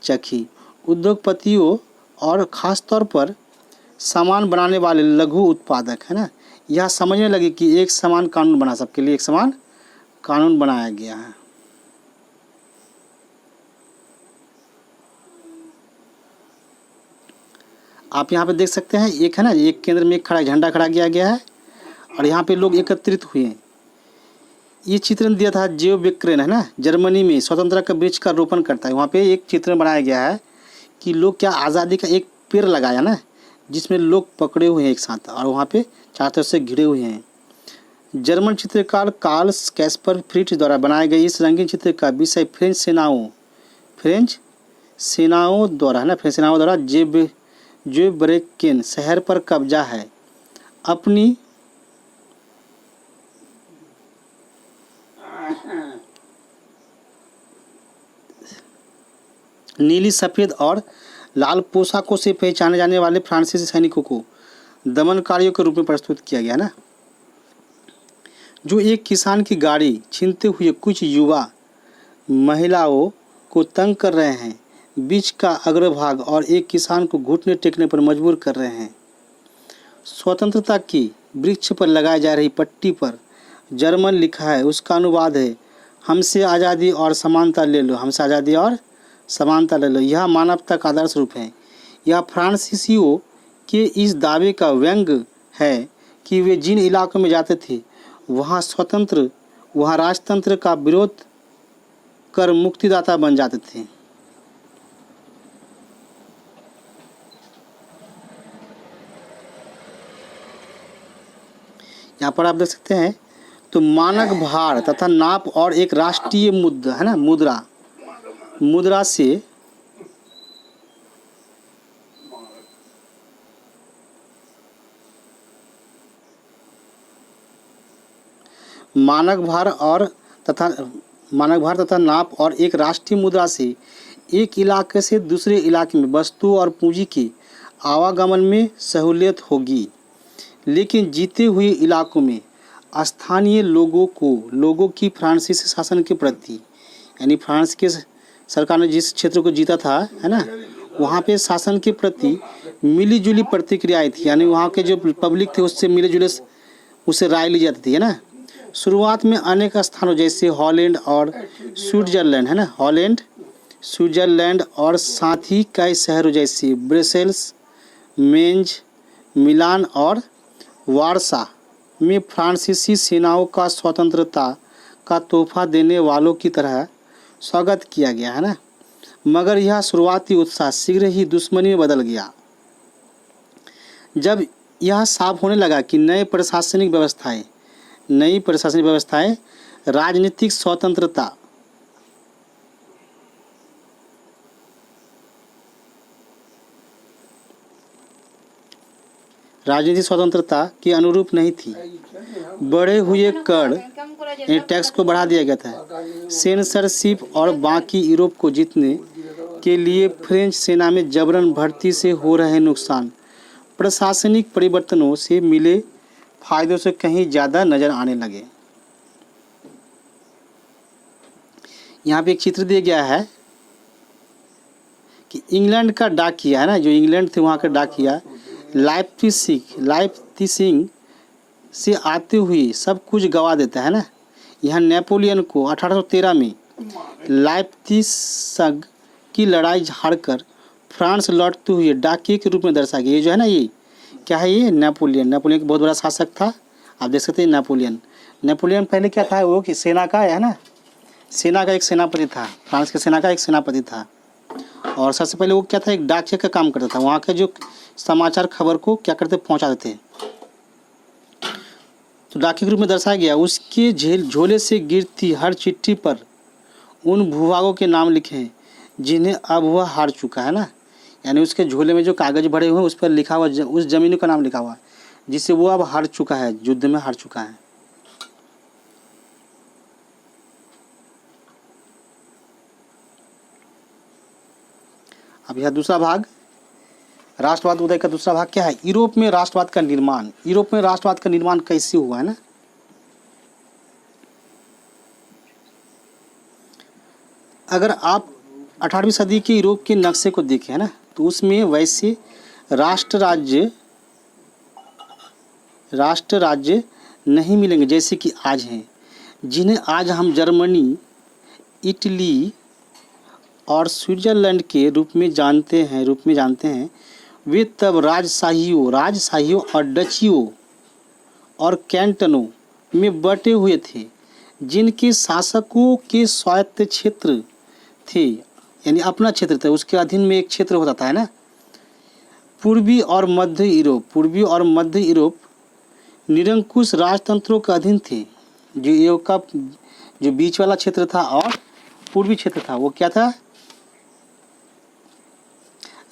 चखी। उद्योगपतियों और ख़ास तौर पर सामान बनाने वाले लघु उत्पादक, है ना, यह समझने लगे कि एक समान कानून बना, सबके लिए एक समान कानून बनाया गया है। आप यहाँ पे देख सकते हैं, एक है ना, एक केंद्र में एक झंडा खड़ा किया गया है और यहाँ पे लोग एकत्रित हुए हैं। ये चित्रण दिया था जेव बेक्रेन, है ना, जर्मनी में स्वतंत्रता का वृक्ष का रोपण करता है। वहाँ पे एक चित्रण बनाया गया है कि लोग क्या आज़ादी का एक पेड़ लगाया ना, जिसमें लोग पकड़े हुए हैं एक साथ और वहाँ पे चारों तरफ से घिरे हुए हैं। जर्मन चित्रकार कार्ल कैस्पर फ्रिट्ज द्वारा बनाए गए इस रंगीन चित्र का विषय फ्रेंच सेनाओं द्वारा जेव बेक्रेन शहर पर कब्जा है। अपनी नीली, सफ़ेद और लाल पोशाकों से पहचाने जाने वाले फ्रांसीसी सैनिकों को दमनकारियों के रूप में प्रस्तुत किया गया ना। जो एक किसान की गाड़ी छीनते हुए कुछ युवा महिलाओं को तंग कर रहे हैं, बीच का अग्रभाग और एक किसान को घुटने टेकने पर मजबूर कर रहे हैं। स्वतंत्रता की वृक्ष पर लगाई जा रही पट्टी पर जर्मन लिखा है, उसका अनुवाद है, हमसे आज़ादी और समानता ले लो, हमसे आज़ादी और समानता ले लो। यह मानवता का आदर्श रूप है। यह फ्रांसीसियों के इस दावे का व्यंग्य है कि वे जिन इलाकों में जाते थे वहाँ राजतंत्र का विरोध कर मुक्तिदाता बन जाते थे। यहाँ पर आप देख सकते हैं तो मानक भार तथा नाप और एक राष्ट्रीय मुद्रा है ना, मुद्रा से मानक भार तथा नाप और एक राष्ट्रीय मुद्रा से एक इलाके से दूसरे इलाके में वस्तु और पूंजी के आवागमन में सहूलियत होगी, लेकिन जीते हुए इलाकों में स्थानीय लोगों की फ्रांसीसी शासन के प्रति, यानी फ्रांस के सरकार ने जिस क्षेत्र को जीता था है ना, वहाँ पे शासन के प्रति मिलीजुली प्रतिक्रियाएं थी, यानी वहाँ के जो पब्लिक थे उससे मिले-जुले उससे राय ली जाती थी है ना। शुरुआत में अनेक स्थानों जैसे हॉलैंड और स्विट्जरलैंड है ना, हॉलैंड, स्विट्जरलैंड और साथ ही कई शहरों जैसे ब्रसेल्स, मेंज, मिलान और वारसा में फ्रांसीसी सेनाओं का स्वतंत्रता का तोहफा देने वालों की तरह स्वागत किया गया है ना, मगर यह शुरुआती उत्साह शीघ्र ही दुश्मनी में बदल गया जब यह साफ होने लगा कि नई प्रशासनिक व्यवस्थाएं राजनीतिक स्वतंत्रता के अनुरूप नहीं थी। बढ़े हुए कर टैक्स को बढ़ा दिया गया था। सेंसरशिप और बाकी यूरोप को जीतने के लिए फ्रेंच सेना में जबरन भर्ती से हो रहे नुकसान प्रशासनिक परिवर्तनों से मिले फायदों से कहीं ज़्यादा नजर आने लगे। यहाँ पे एक चित्र दिया गया है कि इंग्लैंड का डाकिया है ना, जो इंग्लैंड थे वहाँ का डाकिया लाइप्जिग से आते हुए सब कुछ गवा देता है ना। यहाँ नेपोलियन को 1813 में लाइप्जिग की लड़ाई हारकर फ्रांस लौटते हुए डाकिये के रूप में दर्शाया गया। ये जो है ना, ये क्या है, ये नेपोलियन एक बहुत बड़ा शासक था। आप देख सकते हैं नेपोलियन पहले क्या था, वो कि सेना का है ना, सेना का एक सेनापति था, फ्रांस के सेना का एक सेनापति था। और सबसे पहले वो क्या था, एक डाकिया का काम करता था। वहाँ के जो समाचार खबर को क्या करते, पहुँचाते थे। तो डाकिया के रूप में दर्शाया गया। उसके झोले से गिरती हर चिट्ठी पर उन भूभागों के नाम लिखे हैं जिन्हें अब वह हार चुका है ना, यानी उसके झोले में जो कागज भरे हुए हैं उस पर लिखा हुआ उस जमीन का नाम लिखा हुआ है जिससे वो अब हार चुका है, युद्ध में हार चुका है। अब यह दूसरा भाग, राष्ट्रवाद उदय का दूसरा भाग क्या है, यूरोप में राष्ट्रवाद का निर्माण। यूरोप में राष्ट्रवाद का निर्माण कैसे हुआ है ना। अगर आप 18वीं सदी के यूरोप के नक्शे को देखें है ना, तो उसमें वैसे राष्ट्र राज्य नहीं मिलेंगे जैसे कि आज हैं, जिन्हें आज हम जर्मनी, इटली और स्विट्जरलैंड के रूप में जानते हैं। वे तब राजशाहियों और डचियों और कैंटनों में बटे हुए थे, जिनके शासकों के स्वायत्त क्षेत्र थे, यानी अपना क्षेत्र था, उसके अधीन में एक क्षेत्र होता था है ना। पूर्वी और मध्य यूरोप निरंकुश राजतंत्रों के अधीन थे। जो बीच वाला क्षेत्र था और पूर्वी क्षेत्र था, वो क्या था,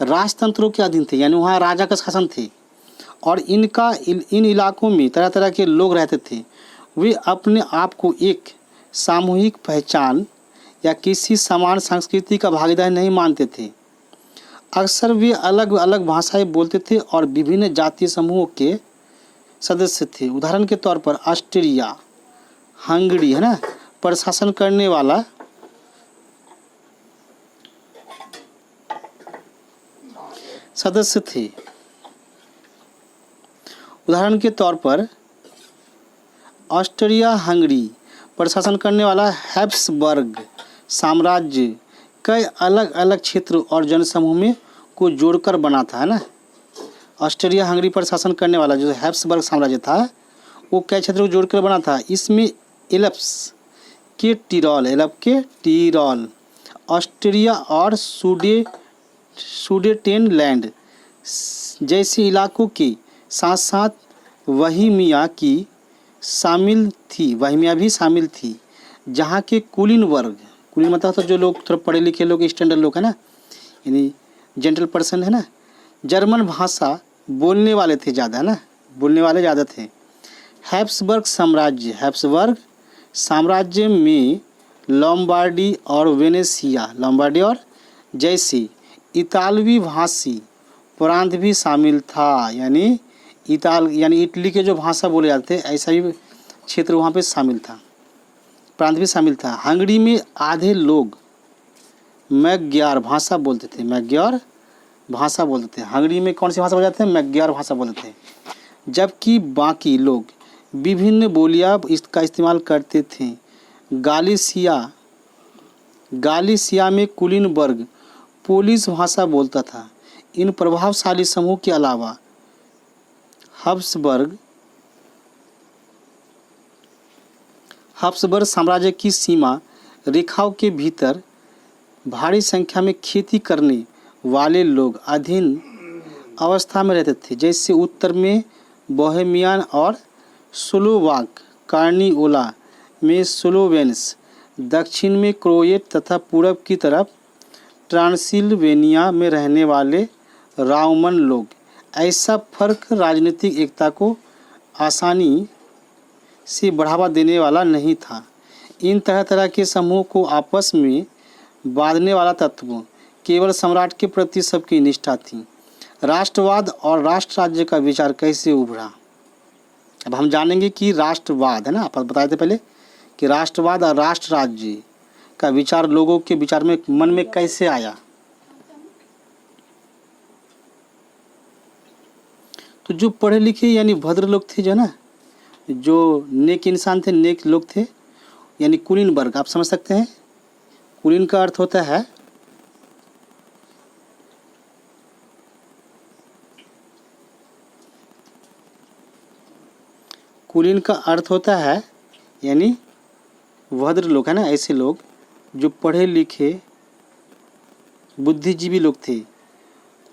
राजतंत्रों के अधीन थे, यानी वहाँ राजा का शासन थे। और इन इलाकों में तरह तरह के लोग रहते थे। वे अपने आप को एक सामूहिक पहचान या किसी समान संस्कृति का भागीदार नहीं मानते थे। अक्सर वे अलग अलग भाषाएं बोलते थे और विभिन्न जातीय समूहों के सदस्य थे। उदाहरण के तौर पर ऑस्ट्रिया, हंगरी है ना पर शासन करने वाला सदस्य थे। उदाहरण के तौर पर ऑस्ट्रिया हंगरी पर शासन करने वाला हैब्सबर्ग साम्राज्य कई अलग अलग क्षेत्र और जनसमूह में को जोड़कर बना था, है ना। ऑस्ट्रिया हंगरी पर शासन करने वाला जो हैब्सबर्ग साम्राज्य था वो कई क्षेत्रों को जोड़कर बना था। इसमें एल्प्स के टीरॉल, ऑस्ट्रिया और सुडेटेनलैंड जैसे इलाकों के साथ साथ वहीमिया भी शामिल थी, जहाँ के कुलीन मतलब तो जो लोग थोड़ा पढ़े लिखे लोग, स्टैंडर्ड लोग है ना, यानी जेंटल पर्सन है ना, जर्मन भाषा बोलने वाले थे ज़्यादा, है ना, बोलने वाले ज़्यादा थे। हैब्सबर्ग साम्राज्य में लॉम्बार्डी और जैसे इतालवी भाषी प्रांत भी शामिल था, यानी इटली के जो भाषा बोले जाते थे ऐसा भी क्षेत्र वहाँ पे शामिल था, प्रांत भी शामिल था। हंगरी में आधे लोग मैग्यार भाषा बोलते थे। हंगरी में कौन सी भाषा बोले जाते हैं? मैग्यार भाषा बोलते थे, जबकि बाकी लोग विभिन्न बोलियां इसका इस्तेमाल करते थे। गालिसिया में कुलीन वर्ग पोलिश भाषा बोलता था। इन प्रभावशाली समूह के अलावा हब्सबर्ग साम्राज्य की सीमा रेखाओं के भीतर भारी संख्या में खेती करने वाले लोग अधीन अवस्था में रहते थे, जैसे उत्तर में बोहेमियन और स्लोवाक, कार्निओला में स्लोवेन्स, दक्षिण में क्रोएट तथा पूर्व की तरफ ट्रांसिल्वेनिया में रहने वाले रोमन लोग। ऐसा फर्क राजनीतिक एकता को आसानी से बढ़ावा देने वाला नहीं था। इन तरह तरह के समूह को आपस में बांधने वाला तत्व केवल सम्राट के प्रति सबकी निष्ठा थी। राष्ट्रवाद और राष्ट्र राज्य का विचार कैसे उभरा? अब हम जानेंगे कि राष्ट्रवाद, है ना, आप बताए थे पहले कि राष्ट्रवाद और राष्ट्र राज्य का विचार लोगों के विचार में, मन में कैसे आया। तो जो पढ़े लिखे यानी भद्र लोग थे, जो ना, जो नेक इंसान थे, नेक लोग थे, यानी कुलीन वर्ग, आप समझ सकते हैं। कुलीन का अर्थ होता है यानी भद्र लोग, है ना, ऐसे लोग जो पढ़े लिखे बुद्धिजीवी लोग थे।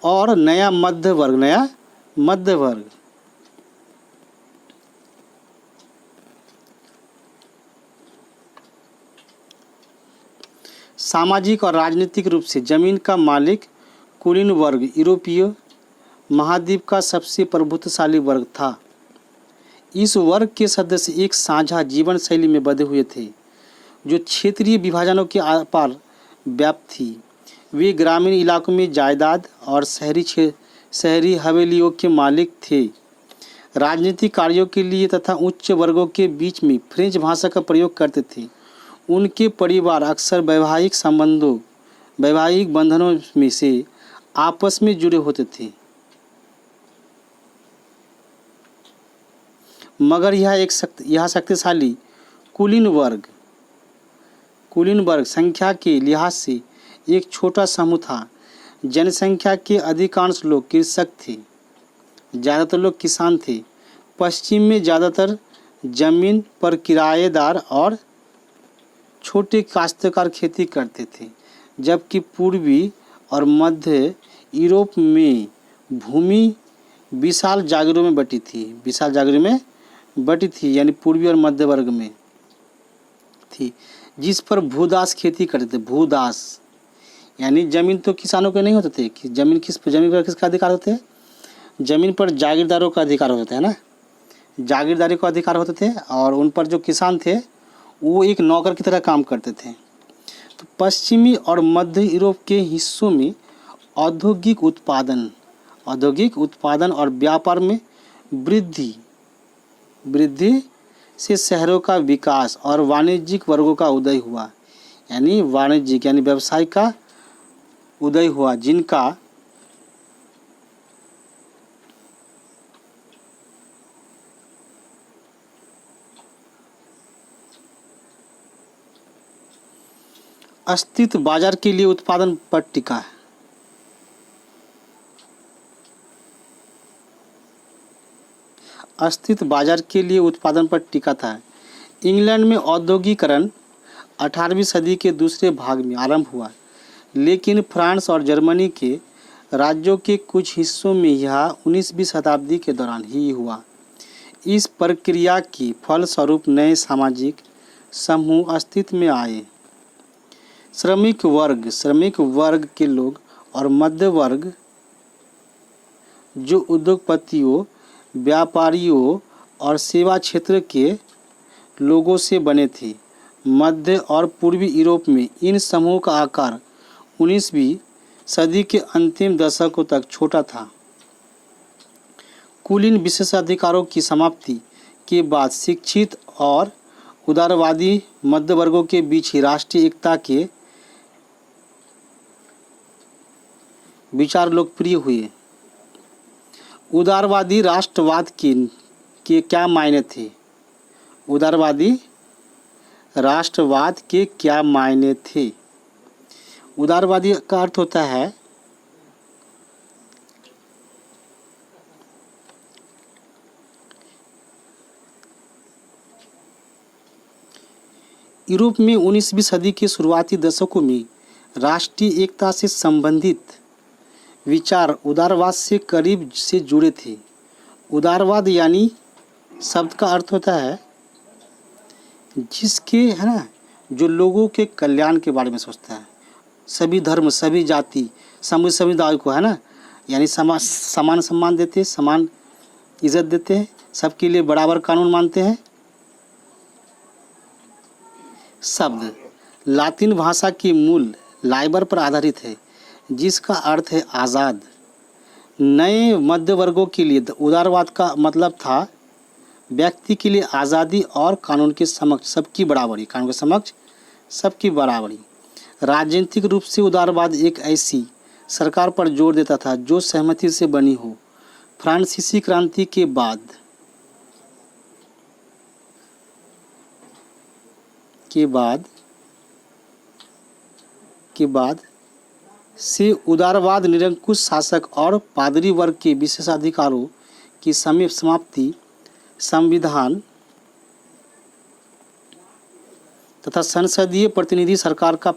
और नया मध्य वर्ग सामाजिक और राजनीतिक रूप से जमीन का मालिक कुलीन वर्ग यूरोपीय महाद्वीप का सबसे प्रभुत्वशाली वर्ग था। इस वर्ग के सदस्य एक साझा जीवन शैली में बंधे हुए थे जो क्षेत्रीय विभाजनों के आपार व्याप्त थी। वे ग्रामीण इलाकों में जायदाद और शहरी हवेलियों के मालिक थे। राजनीतिक कार्यों के लिए तथा उच्च वर्गों के बीच में फ्रेंच भाषा का प्रयोग करते थे। उनके परिवार अक्सर वैवाहिक बंधनों में से आपस में जुड़े होते थे, मगर यह शक्तिशाली कुलीन वर्ग संख्या के लिहाज से एक छोटा समूह था। जनसंख्या के अधिकांश लोग कृषक थे, ज़्यादातर लोग किसान थे। पश्चिम में ज़्यादातर जमीन पर किराएदार और छोटे काश्तकार खेती करते थे, जबकि पूर्वी और मध्य यूरोप में भूमि विशाल जागीरों में बटी थी, यानी पूर्वी और मध्य वर्ग में थी, जिस पर भूदास खेती करते थे। भूदास यानी जमीन तो किसानों के नहीं होते थे कि जमीन पर किसका अधिकार होते हैं? जमीन पर जागीरदारों का अधिकार होता है ना, जागीरदारी का अधिकार होते थे। और उन पर जो किसान थे वो एक नौकर की तरह काम करते थे। तो पश्चिमी और मध्य यूरोप के हिस्सों में औद्योगिक उत्पादन और व्यापार में वृद्धि से शहरों का विकास और वाणिज्यिक वर्गों का उदय हुआ। यानी वाणिज्यिक यानी व्यवसाय का उदय हुआ, जिनका अस्तित्व बाजार के लिए उत्पादन पर टिका है। अस्तित्व बाजार के लिए उत्पादन पर टिका था। इंग्लैंड में औद्योगिकरण 18वीं सदी के दूसरे भाग में आरंभ हुआ, लेकिन फ्रांस और जर्मनी के राज्यों के कुछ हिस्सों में यह 19वीं शताब्दी के दौरान ही हुआ। इस प्रक्रिया की फलस्वरूप नए सामाजिक समूह अस्तित्व में आए। श्रमिक वर्ग के लोग और मध्य वर्ग जो उद्योगपतियों, व्यापारियों और सेवा क्षेत्र के लोगों से बने थे। मध्य और पूर्वी यूरोप में इन समूहों का आकार 19वीं सदी के अंतिम दशकों तक छोटा था। कुलीन विशेषाधिकारों की समाप्ति के बाद शिक्षित और उदारवादी मध्य वर्गों के बीच ही राष्ट्रीय एकता के विचार लोकप्रिय हुए। उदारवादी राष्ट्रवाद के क्या मायने थे? उदारवादी राष्ट्रवाद के क्या मायने थे? उदारवादी का अर्थ होता है यूरोप में 19वीं सदी के शुरुआती दशकों में राष्ट्रीय एकता से संबंधित विचार उदारवाद से करीब से जुड़े थे। उदारवाद यानी शब्द का अर्थ होता है जिसके है ना जो लोगों के कल्याण के बारे में सोचता है, सभी धर्म, सभी जाति, समुदाय को है ना, यानी समान सम्मान देते हैं, समान इज्जत देते हैं, सबके लिए बराबर कानून मानते हैं। शब्द लातिन भाषा की मूल लाइबर पर आधारित है, जिसका अर्थ है आज़ाद। नए मध्य वर्गों के लिए उदारवाद का मतलब था व्यक्ति के लिए आज़ादी और कानून के समक्ष सबकी बराबरी, कानून के समक्ष सबकी बराबरी। राजनीतिक रूप से उदारवाद एक ऐसी सरकार पर जोर देता था जो सहमति से बनी हो। फ्रांसीसी क्रांति के बाद से उदारवाद निरंकुश शासक और पादरी वर्ग के विशेषाधिकारों की समाप्ति, संविधान तथा संसदीय प्रतिनिधि सरकार का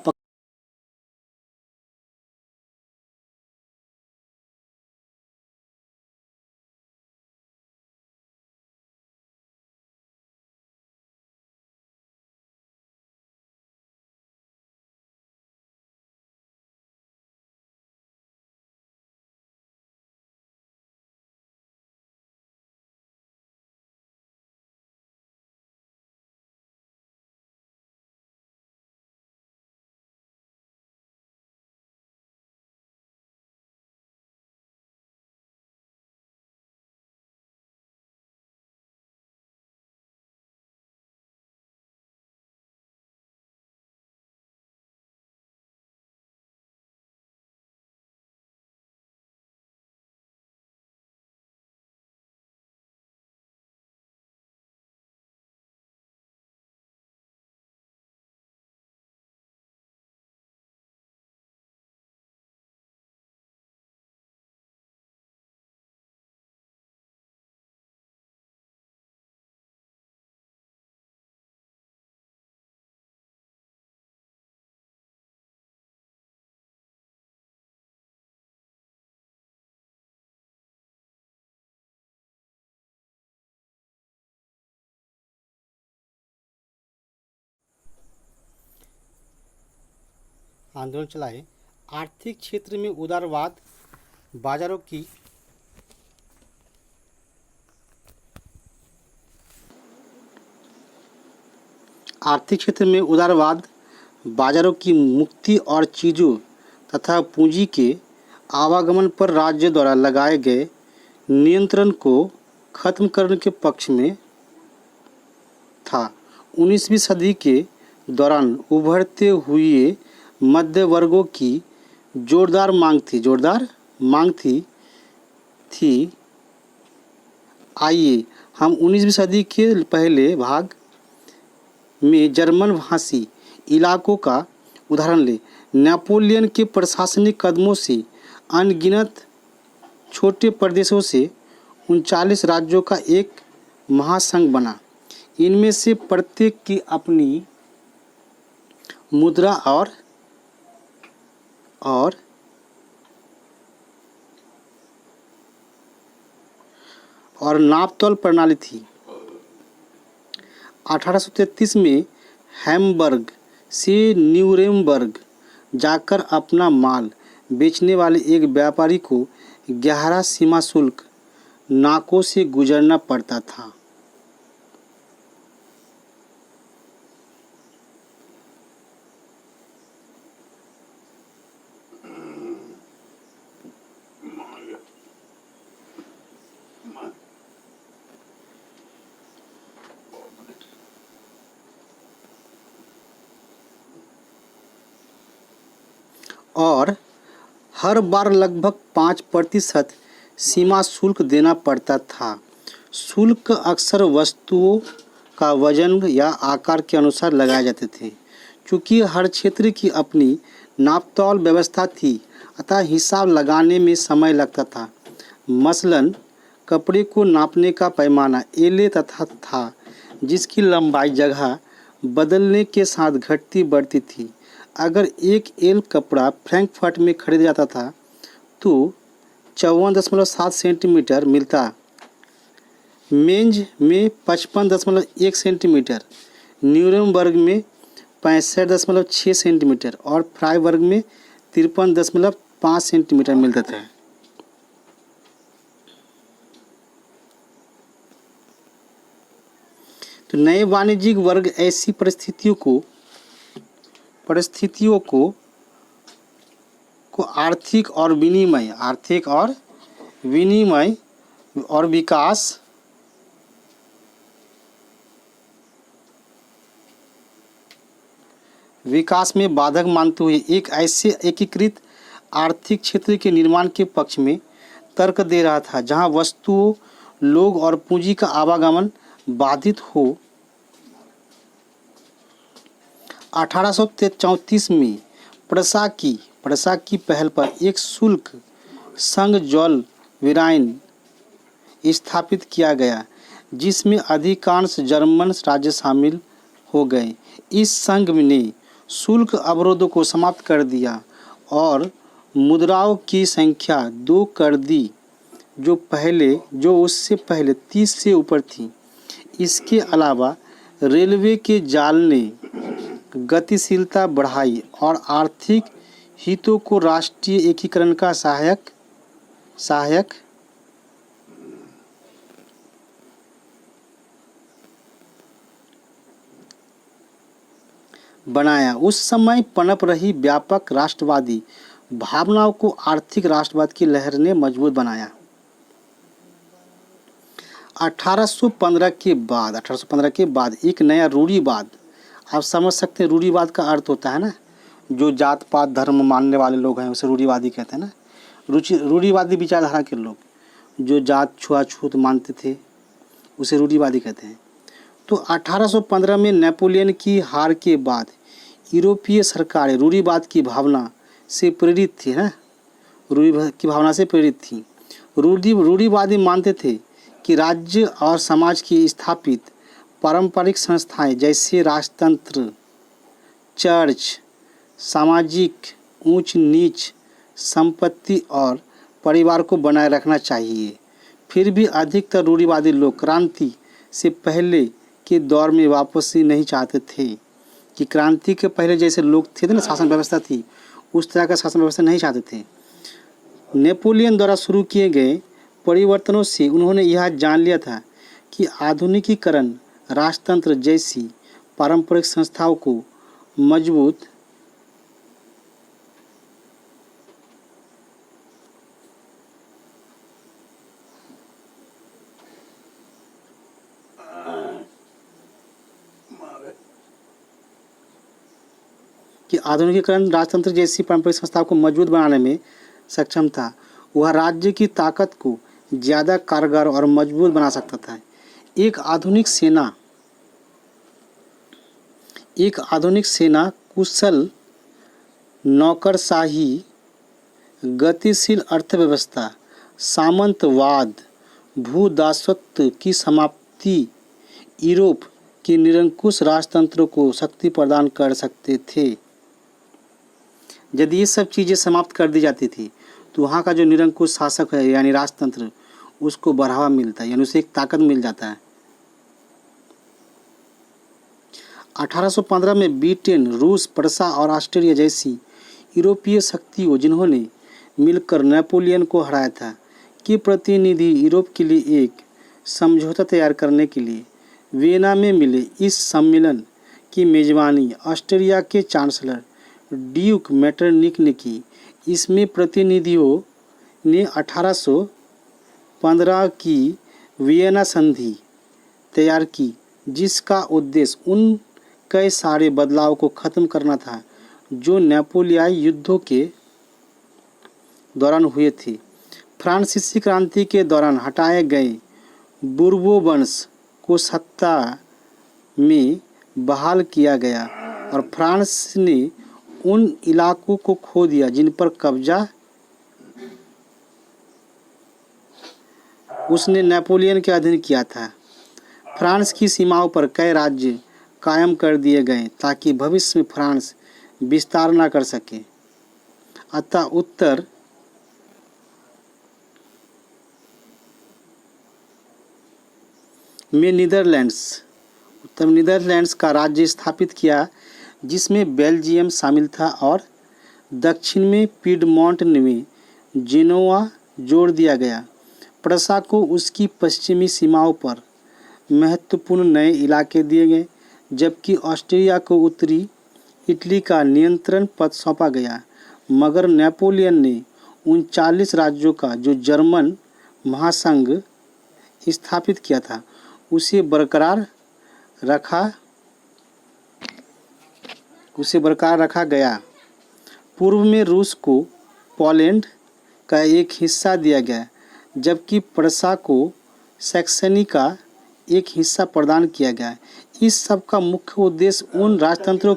आंदोलन चलाए। आर्थिक क्षेत्र में उदारवाद बाजारों की मुक्ति और चीज़ों तथा पूंजी के आवागमन पर राज्य द्वारा लगाए गए नियंत्रण को खत्म करने के पक्ष में था। 19वीं सदी के दौरान उभरते हुए मध्य वर्गों की जोरदार मांग थी। आइए हम 19वीं सदी के पहले भाग में जर्मन भाषी इलाकों का उदाहरण लें। नेपोलियन के प्रशासनिक कदमों से अनगिनत छोटे प्रदेशों से 39 राज्यों का एक महासंघ बना। इनमें से प्रत्येक की अपनी मुद्रा और नापतोल प्रणाली थी। 1833 में हैम्बर्ग से न्यूरेमबर्ग जाकर अपना माल बेचने वाले एक व्यापारी को गहरा सीमा शुल्क नाकों से गुजरना पड़ता था। और हर बार लगभग 5% सीमा शुल्क देना पड़ता था। शुल्क अक्सर वस्तुओं का वजन या आकार के अनुसार लगाए जाते थे। चूँकि हर क्षेत्र की अपनी नापतोल व्यवस्था थी, अतः हिसाब लगाने में समय लगता था। मसलन कपड़े को नापने का पैमाना एले तथा था, जिसकी लंबाई जगह बदलने के साथ घटती बढ़ती थी। अगर एक एल कपड़ा फ्रैंकफर्ट में खरीदा जाता था तो 54.7 सेंटीमीटर मिलता, मेंज में 55.1 सेंटीमीटर, न्यूरेमबर्ग में 65.6 सेंटीमीटर और फ्राइबर्ग में 53.5 सेंटीमीटर मिलता था। तो नए वाणिज्यिक वर्ग ऐसी परिस्थितियों को आर्थिक और विनिमय और विकास में बाधक मानते हुए एक ऐसे एकीकृत आर्थिक क्षेत्र के निर्माण के पक्ष में तर्क दे रहा था, जहां वस्तुओं, लोग और पूंजी का आवागमन बाधित हो। 1834 में प्रसा की पहल पर एक शुल्क संघ जोल विराइन स्थापित किया गया, जिसमें अधिकांश जर्मन राज्य शामिल हो गए। इस संघ ने शुल्क अवरोधों को समाप्त कर दिया और मुद्राओं की संख्या 2 कर दी, जो उससे पहले 30 से ऊपर थी। इसके अलावा रेलवे के जाल ने गतिशीलता बढ़ाई और आर्थिक हितों को राष्ट्रीय एकीकरण का सहायक बनाया। उस समय पनप रही व्यापक राष्ट्रवादी भावनाओं को आर्थिक राष्ट्रवाद की लहर ने मजबूत बनाया। 1815 के बाद एक नया रूढ़िवाद, आप समझ सकते हैं रूढ़िवाद का अर्थ होता है ना, जो जात पात धर्म मानने वाले लोग हैं उसे रूढ़िवादी कहते हैं ना। रूढ़िवादी विचारधारा के लोग जो जात छुआछूत मानते थे उसे रूढ़िवादी कहते हैं। तो 1815 में नेपोलियन की हार के बाद यूरोपीय सरकारें रूढ़िवाद की भावना से प्रेरित थी ना, रूढ़िवादी मानते थे कि राज्य और समाज की स्थापित पारंपरिक संस्थाएं जैसे राजतंत्र, चर्च, सामाजिक ऊंच नीच, संपत्ति और परिवार को बनाए रखना चाहिए। फिर भी अधिकतर रूढ़िवादी लोग क्रांति से पहले के दौर में वापसी नहीं चाहते थे, कि क्रांति के पहले जैसे लोग थे ना, शासन व्यवस्था थी, उस तरह का शासन व्यवस्था नहीं चाहते थे। नेपोलियन द्वारा शुरू किए गए परिवर्तनों से उन्होंने यह जान लिया था कि आधुनिकीकरण राजतंत्र जैसी पारंपरिक संस्थाओं को मजबूत कि आधुनिकीकरण राजतंत्र जैसी पारंपरिक संस्थाओं को मजबूत बनाने में सक्षम था। वह राज्य की ताकत को ज़्यादा कारगर और मजबूत बना सकता था। एक आधुनिक सेना कुशल नौकरशाही, गतिशील अर्थव्यवस्था, सामंतवाद, भूदासत्व की समाप्ति यूरोप के निरंकुश राजतंत्रों को शक्ति प्रदान कर सकते थे। यदि ये सब चीज़ें समाप्त कर दी जाती थी तो वहाँ का जो निरंकुश शासक है यानी राजतंत्र, उसको बढ़ावा मिलता है, यानी उसे एक ताकत मिल जाता है। 1815 में ब्रिटेन, रूस, प्रसा और ऑस्ट्रिया जैसी यूरोपीय शक्तियों जिन्होंने मिलकर नेपोलियन को हराया था के प्रतिनिधि यूरोप के लिए एक समझौता तैयार करने के लिए वियना में मिले। इस सम्मेलन की मेजबानी ऑस्ट्रिया के चांसलर ड्यूक मेटरनिक ने की। इसमें प्रतिनिधियों ने 1815 की वियना संधि तैयार की, जिसका उद्देश्य उन कई सारे बदलाव को खत्म करना था जो नेपोलियाई युद्धों के दौरान हुए थे। फ्रांसीसी क्रांति के दौरान हटाए गए बुर्बो वंश को सत्ता में बहाल किया गया और फ्रांस ने उन इलाकों को खो दिया जिन पर कब्जा उसने नेपोलियन के अधीन किया था। फ्रांस की सीमाओं पर कई राज्य कायम कर दिए गए ताकि भविष्य में फ्रांस विस्तार न कर सके। अतः उत्तर में नीदरलैंड्स का राज्य स्थापित किया, जिसमें बेल्जियम शामिल था, और दक्षिण में पीडमोंट में जेनोआ जोड़ दिया गया। प्रसा को उसकी पश्चिमी सीमाओं पर महत्वपूर्ण नए इलाके दिए गए, जबकि ऑस्ट्रिया को उत्तरी इटली का नियंत्रण पद सौंपा गया। मगर नेपोलियन ने उन 40 राज्यों का जो जर्मन महासंघ स्थापित किया था उसे बरकरार रखा गया। पूर्व में रूस को पोलैंड का एक हिस्सा दिया गया, जबकि प्रसा को सैक्सनी का एक हिस्सा प्रदान किया गया। इस सब का मुख्य उद्देश्य उन राजतंत्रों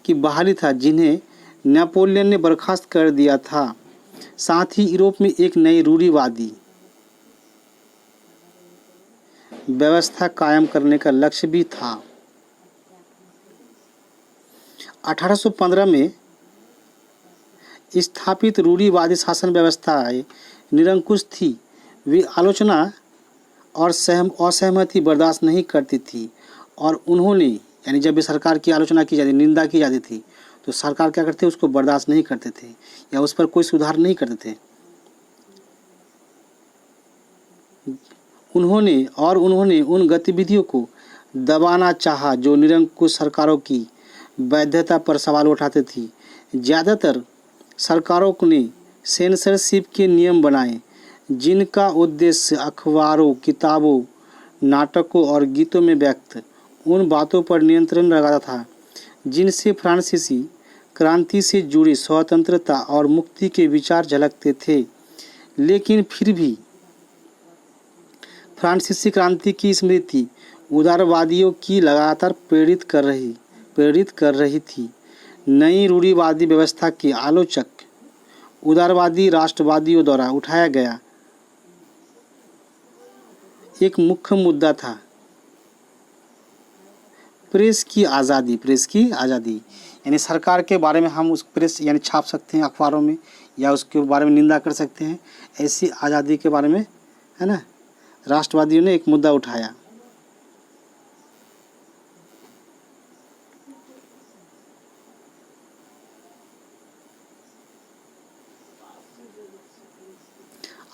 की बहाली था जिन्हें नेपोलियन ने बर्खास्त कर दिया था। साथ ही यूरोप में एक नई रूढ़िवादी व्यवस्था कायम करने का लक्ष्य भी था। 1815 में स्थापित रूढ़िवादी शासन व्यवस्था निरंकुश थी। वे आलोचना और असहमति बर्दाश्त नहीं करती थी, और उन्होंने यानी जब भी सरकार की आलोचना की जाती, निंदा की जाती थी, तो सरकार क्या करते, उसको बर्दाश्त नहीं करते थे या उस पर कोई सुधार नहीं करते थे। उन्होंने उन गतिविधियों को दबाना चाहा जो निरंकुश सरकारों की वैधता पर सवाल उठाते थी। ज़्यादातर सरकारों ने सेंसरशिप के नियम बनाए, जिनका उद्देश्य अखबारों, किताबों, नाटकों और गीतों में व्यक्त उन बातों पर नियंत्रण लगाता था जिनसे फ्रांसीसी क्रांति से जुड़ी स्वतंत्रता और मुक्ति के विचार झलकते थे। लेकिन फिर भी फ्रांसीसी क्रांति की स्मृति उदारवादियों की लगातार प्रेरित कर रही थी। नई रूढ़िवादी व्यवस्था के आलोचक उदारवादी राष्ट्रवादियों द्वारा उठाया गया एक मुख्य मुद्दा था प्रेस की आज़ादी। यानी सरकार के बारे में हम उस प्रेस यानी छाप सकते हैं अखबारों में, या उसके बारे में निंदा कर सकते हैं। ऐसी आज़ादी के बारे में, है ना, राष्ट्रवादियों ने एक मुद्दा उठाया।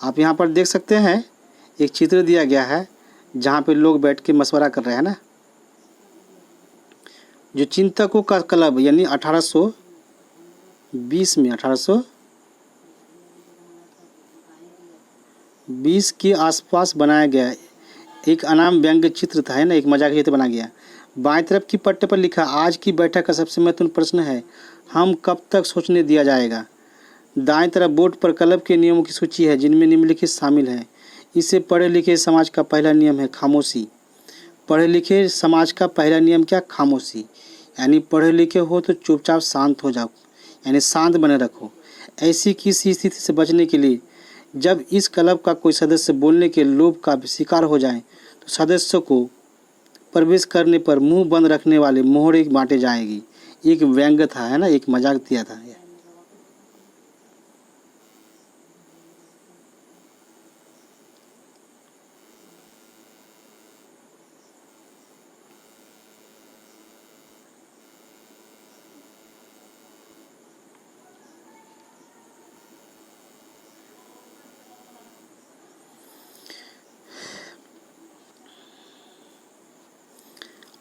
आप यहाँ पर देख सकते हैं एक चित्र दिया गया है जहाँ पे लोग बैठ के मशवरा कर रहे हैं ना। जो चिंतकों का क्लब यानी 1820 के आसपास बनाया गया एक अनाम व्यंग्य चित्र था, है ना, एक मजाक चित्र बना गया। बाएं तरफ की पट्टे पर लिखा, आज की बैठक का सबसे महत्वपूर्ण प्रश्न है, हम कब तक सोचने दिया जाएगा। दाएं तरफ बोर्ड पर क्लब के नियमों की सूची है जिनमें निम्नलिखित शामिल है। इसे पढ़े लिखे समाज का पहला नियम है खामोशी। पढ़े लिखे समाज का पहला नियम क्या? खामोशी। यानी पढ़े लिखे हो तो चुपचाप शांत हो जाओ, यानी शांत बने रखो। ऐसी किसी स्थिति से बचने के लिए जब इस क्लब का कोई सदस्य बोलने के लोभ का शिकार हो जाए तो सदस्य को प्रवेश करने पर मुंह बंद रखने वाले मोहरे बांटे जाएगी। एक व्यंग्य था, है ना, एक मजाक दिया था।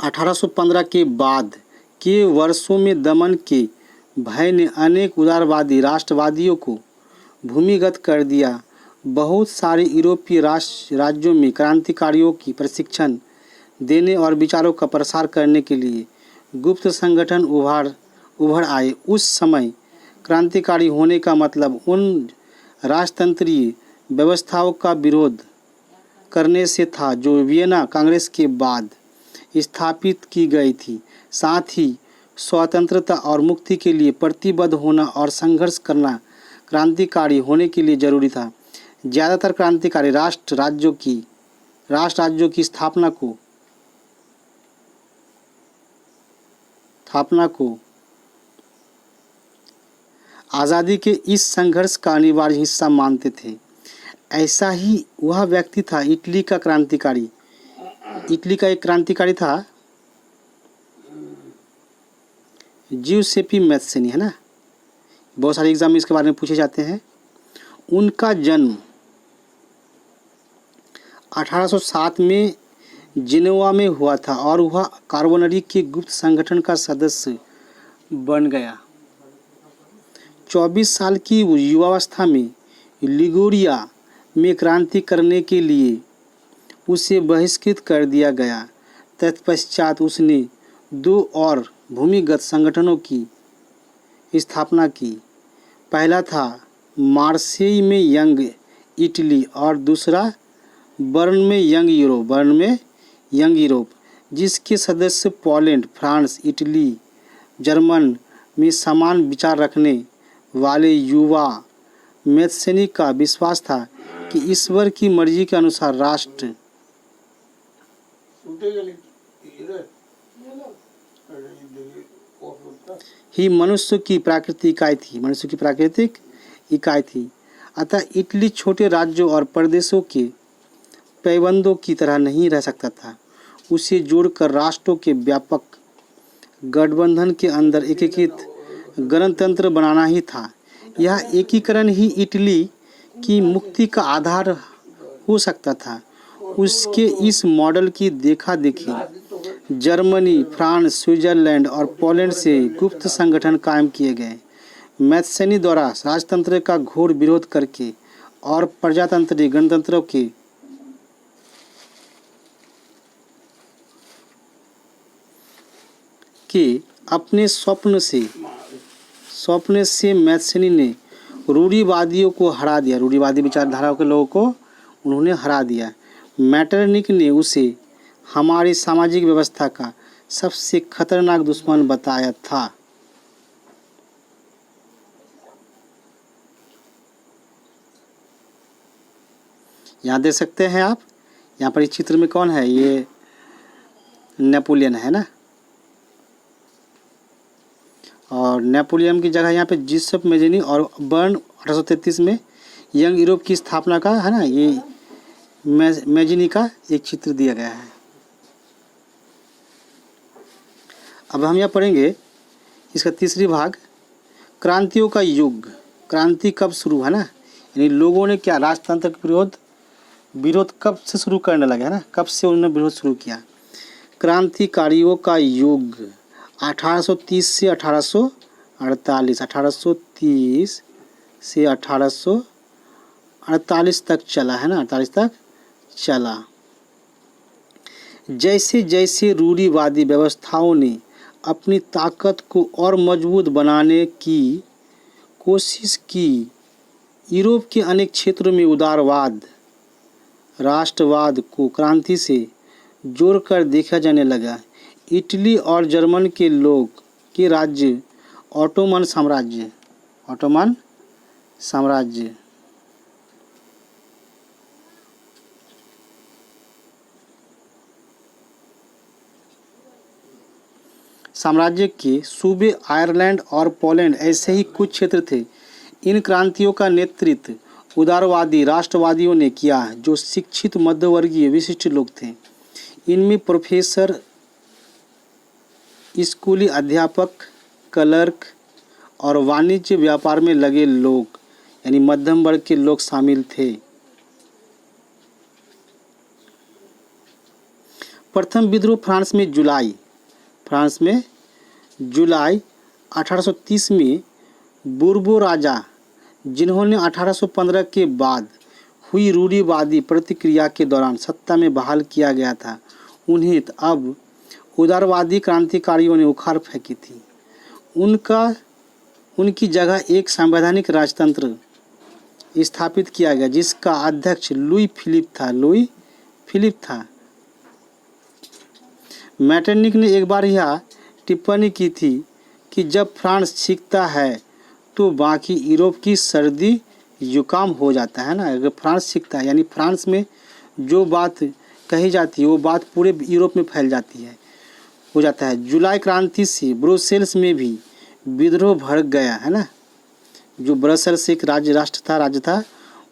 1815 के बाद के वर्षों में दमन के भय ने अनेक उदारवादी राष्ट्रवादियों को भूमिगत कर दिया। बहुत सारे यूरोपीय राज्यों में क्रांतिकारियों की प्रशिक्षण देने और विचारों का प्रसार करने के लिए गुप्त संगठन उभर आए। उस समय क्रांतिकारी होने का मतलब उन राजतंत्रीय व्यवस्थाओं का विरोध करने से था जो वियना कांग्रेस के बाद स्थापित की गई थी। साथ ही स्वतंत्रता और मुक्ति के लिए प्रतिबद्ध होना और संघर्ष करना क्रांतिकारी होने के लिए जरूरी था। ज़्यादातर क्रांतिकारी राष्ट्र राज्यों की स्थापना को आज़ादी के इस संघर्ष का अनिवार्य हिस्सा मानते थे। ऐसा ही वह व्यक्ति था इटली का एक क्रांतिकारी था, जिउसेप्पी मैत्सेनी, है ना। बहुत सारे एग्जाम में इसके बारे में पूछे जाते हैं। उनका जन्म 1807 में जिनेवा में हुआ था और वह कार्बोनरी के गुप्त संगठन का सदस्य बन गया। 24 साल की युवावस्था में लिगुरिया में क्रांति करने के लिए उसे बहिष्कृत कर दिया गया। तत्पश्चात उसने 2 और भूमिगत संगठनों की स्थापना की। पहला था मार्सेई में यंग इटली और दूसरा बर्न में यंग यूरोप, जिसके सदस्य पोलैंड, फ्रांस, इटली, जर्मन में समान विचार रखने वाले युवा। मैत्सेनी का विश्वास था कि ईश्वर की मर्जी के अनुसार राष्ट्र ही मनुष्य की प्राकृतिक इकाई थी। अतः इटली छोटे राज्यों और प्रदेशों के पैबंदों की तरह नहीं रह सकता था। उसे जोड़कर राष्ट्रों के व्यापक गठबंधन के अंदर एकीकृत गणतंत्र बनाना ही था। यह एकीकरण ही इटली की मुक्ति का आधार हो सकता था। उसके इस मॉडल की देखा देखी जर्मनी, फ्रांस, स्विट्जरलैंड और पोलैंड से गुप्त संगठन कायम किए गए। मैत्सेनी द्वारा राजतंत्र का घोर विरोध करके और प्रजातंत्री गणतंत्रों के अपने स्वप्न से मैत्सेनी ने रूढ़िवादियों को हरा दिया। रूढ़िवादी विचारधारा के लोगों को उन्होंने हरा दिया। मैटरनिक ने उसे हमारी सामाजिक व्यवस्था का सबसे खतरनाक दुश्मन बताया था। यहाँ देख सकते हैं आप, यहाँ पर इस चित्र में कौन है? ये नेपोलियन है ना। और नेपोलियन की जगह यहाँ पे जिसेप मेज़ेनी और बर्न 1833 में यंग यूरोप की स्थापना का, है ना, ये मेज़ेनी का एक चित्र दिया गया है। अब हम यहाँ पढ़ेंगे इसका तीसरी भाग, क्रांतियों का युग। क्रांति कब शुरू, है ना, यानी लोगों ने क्या राजतंत्र का विरोध कब से शुरू करने लगे, है ना, कब से उन्होंने विरोध शुरू किया। क्रांतिकारियों का युग 1830 से 1848, 1830 से 1848 तक चला, है ना, 48 तक चला। जैसे जैसे रूढ़िवादी व्यवस्थाओं ने अपनी ताकत को और मजबूत बनाने की कोशिश की, यूरोप के अनेक क्षेत्रों में उदारवाद, राष्ट्रवाद को क्रांति से जोड़कर देखा जाने लगा। इटली और जर्मन के लोग के राज्य ऑटोमन साम्राज्य साम्राज्य के सूबे आयरलैंड और पोलैंड ऐसे ही कुछ क्षेत्र थे। इन क्रांतियों का नेतृत्व उदारवादी राष्ट्रवादियों ने किया, जो शिक्षित मध्यवर्गीय विशिष्ट लोग थे। इनमें प्रोफेसर, स्कूली अध्यापक, क्लर्क और वाणिज्य व्यापार में लगे लोग यानी मध्यम वर्ग के लोग शामिल थे। प्रथम विद्रोह फ्रांस में जुलाई 1830 में बूर्बो राजा, जिन्होंने 1815 के बाद हुई रूढ़िवादी प्रतिक्रिया के दौरान सत्ता में बहाल किया गया था, उन्हें अब उदारवादी क्रांतिकारियों ने उखाड़ फेंकी थी। उनकी जगह एक संवैधानिक राजतंत्र स्थापित किया गया, जिसका अध्यक्ष लुई फिलिप था। मैटरनिक ने एक बार यह टिप्पणी की थी कि जब फ्रांस सीखता है तो बाकी यूरोप की सर्दी जुकाम हो जाता है ना। अगर फ्रांस सीखता है यानी फ्रांस में जो बात कही जाती है वो बात पूरे यूरोप में फैल जाती है, हो जाता है। जुलाई क्रांति से ब्रुसेल्स में भी विद्रोह भड़क गया है ना। जो ब्रसेल्स एक राज्य था,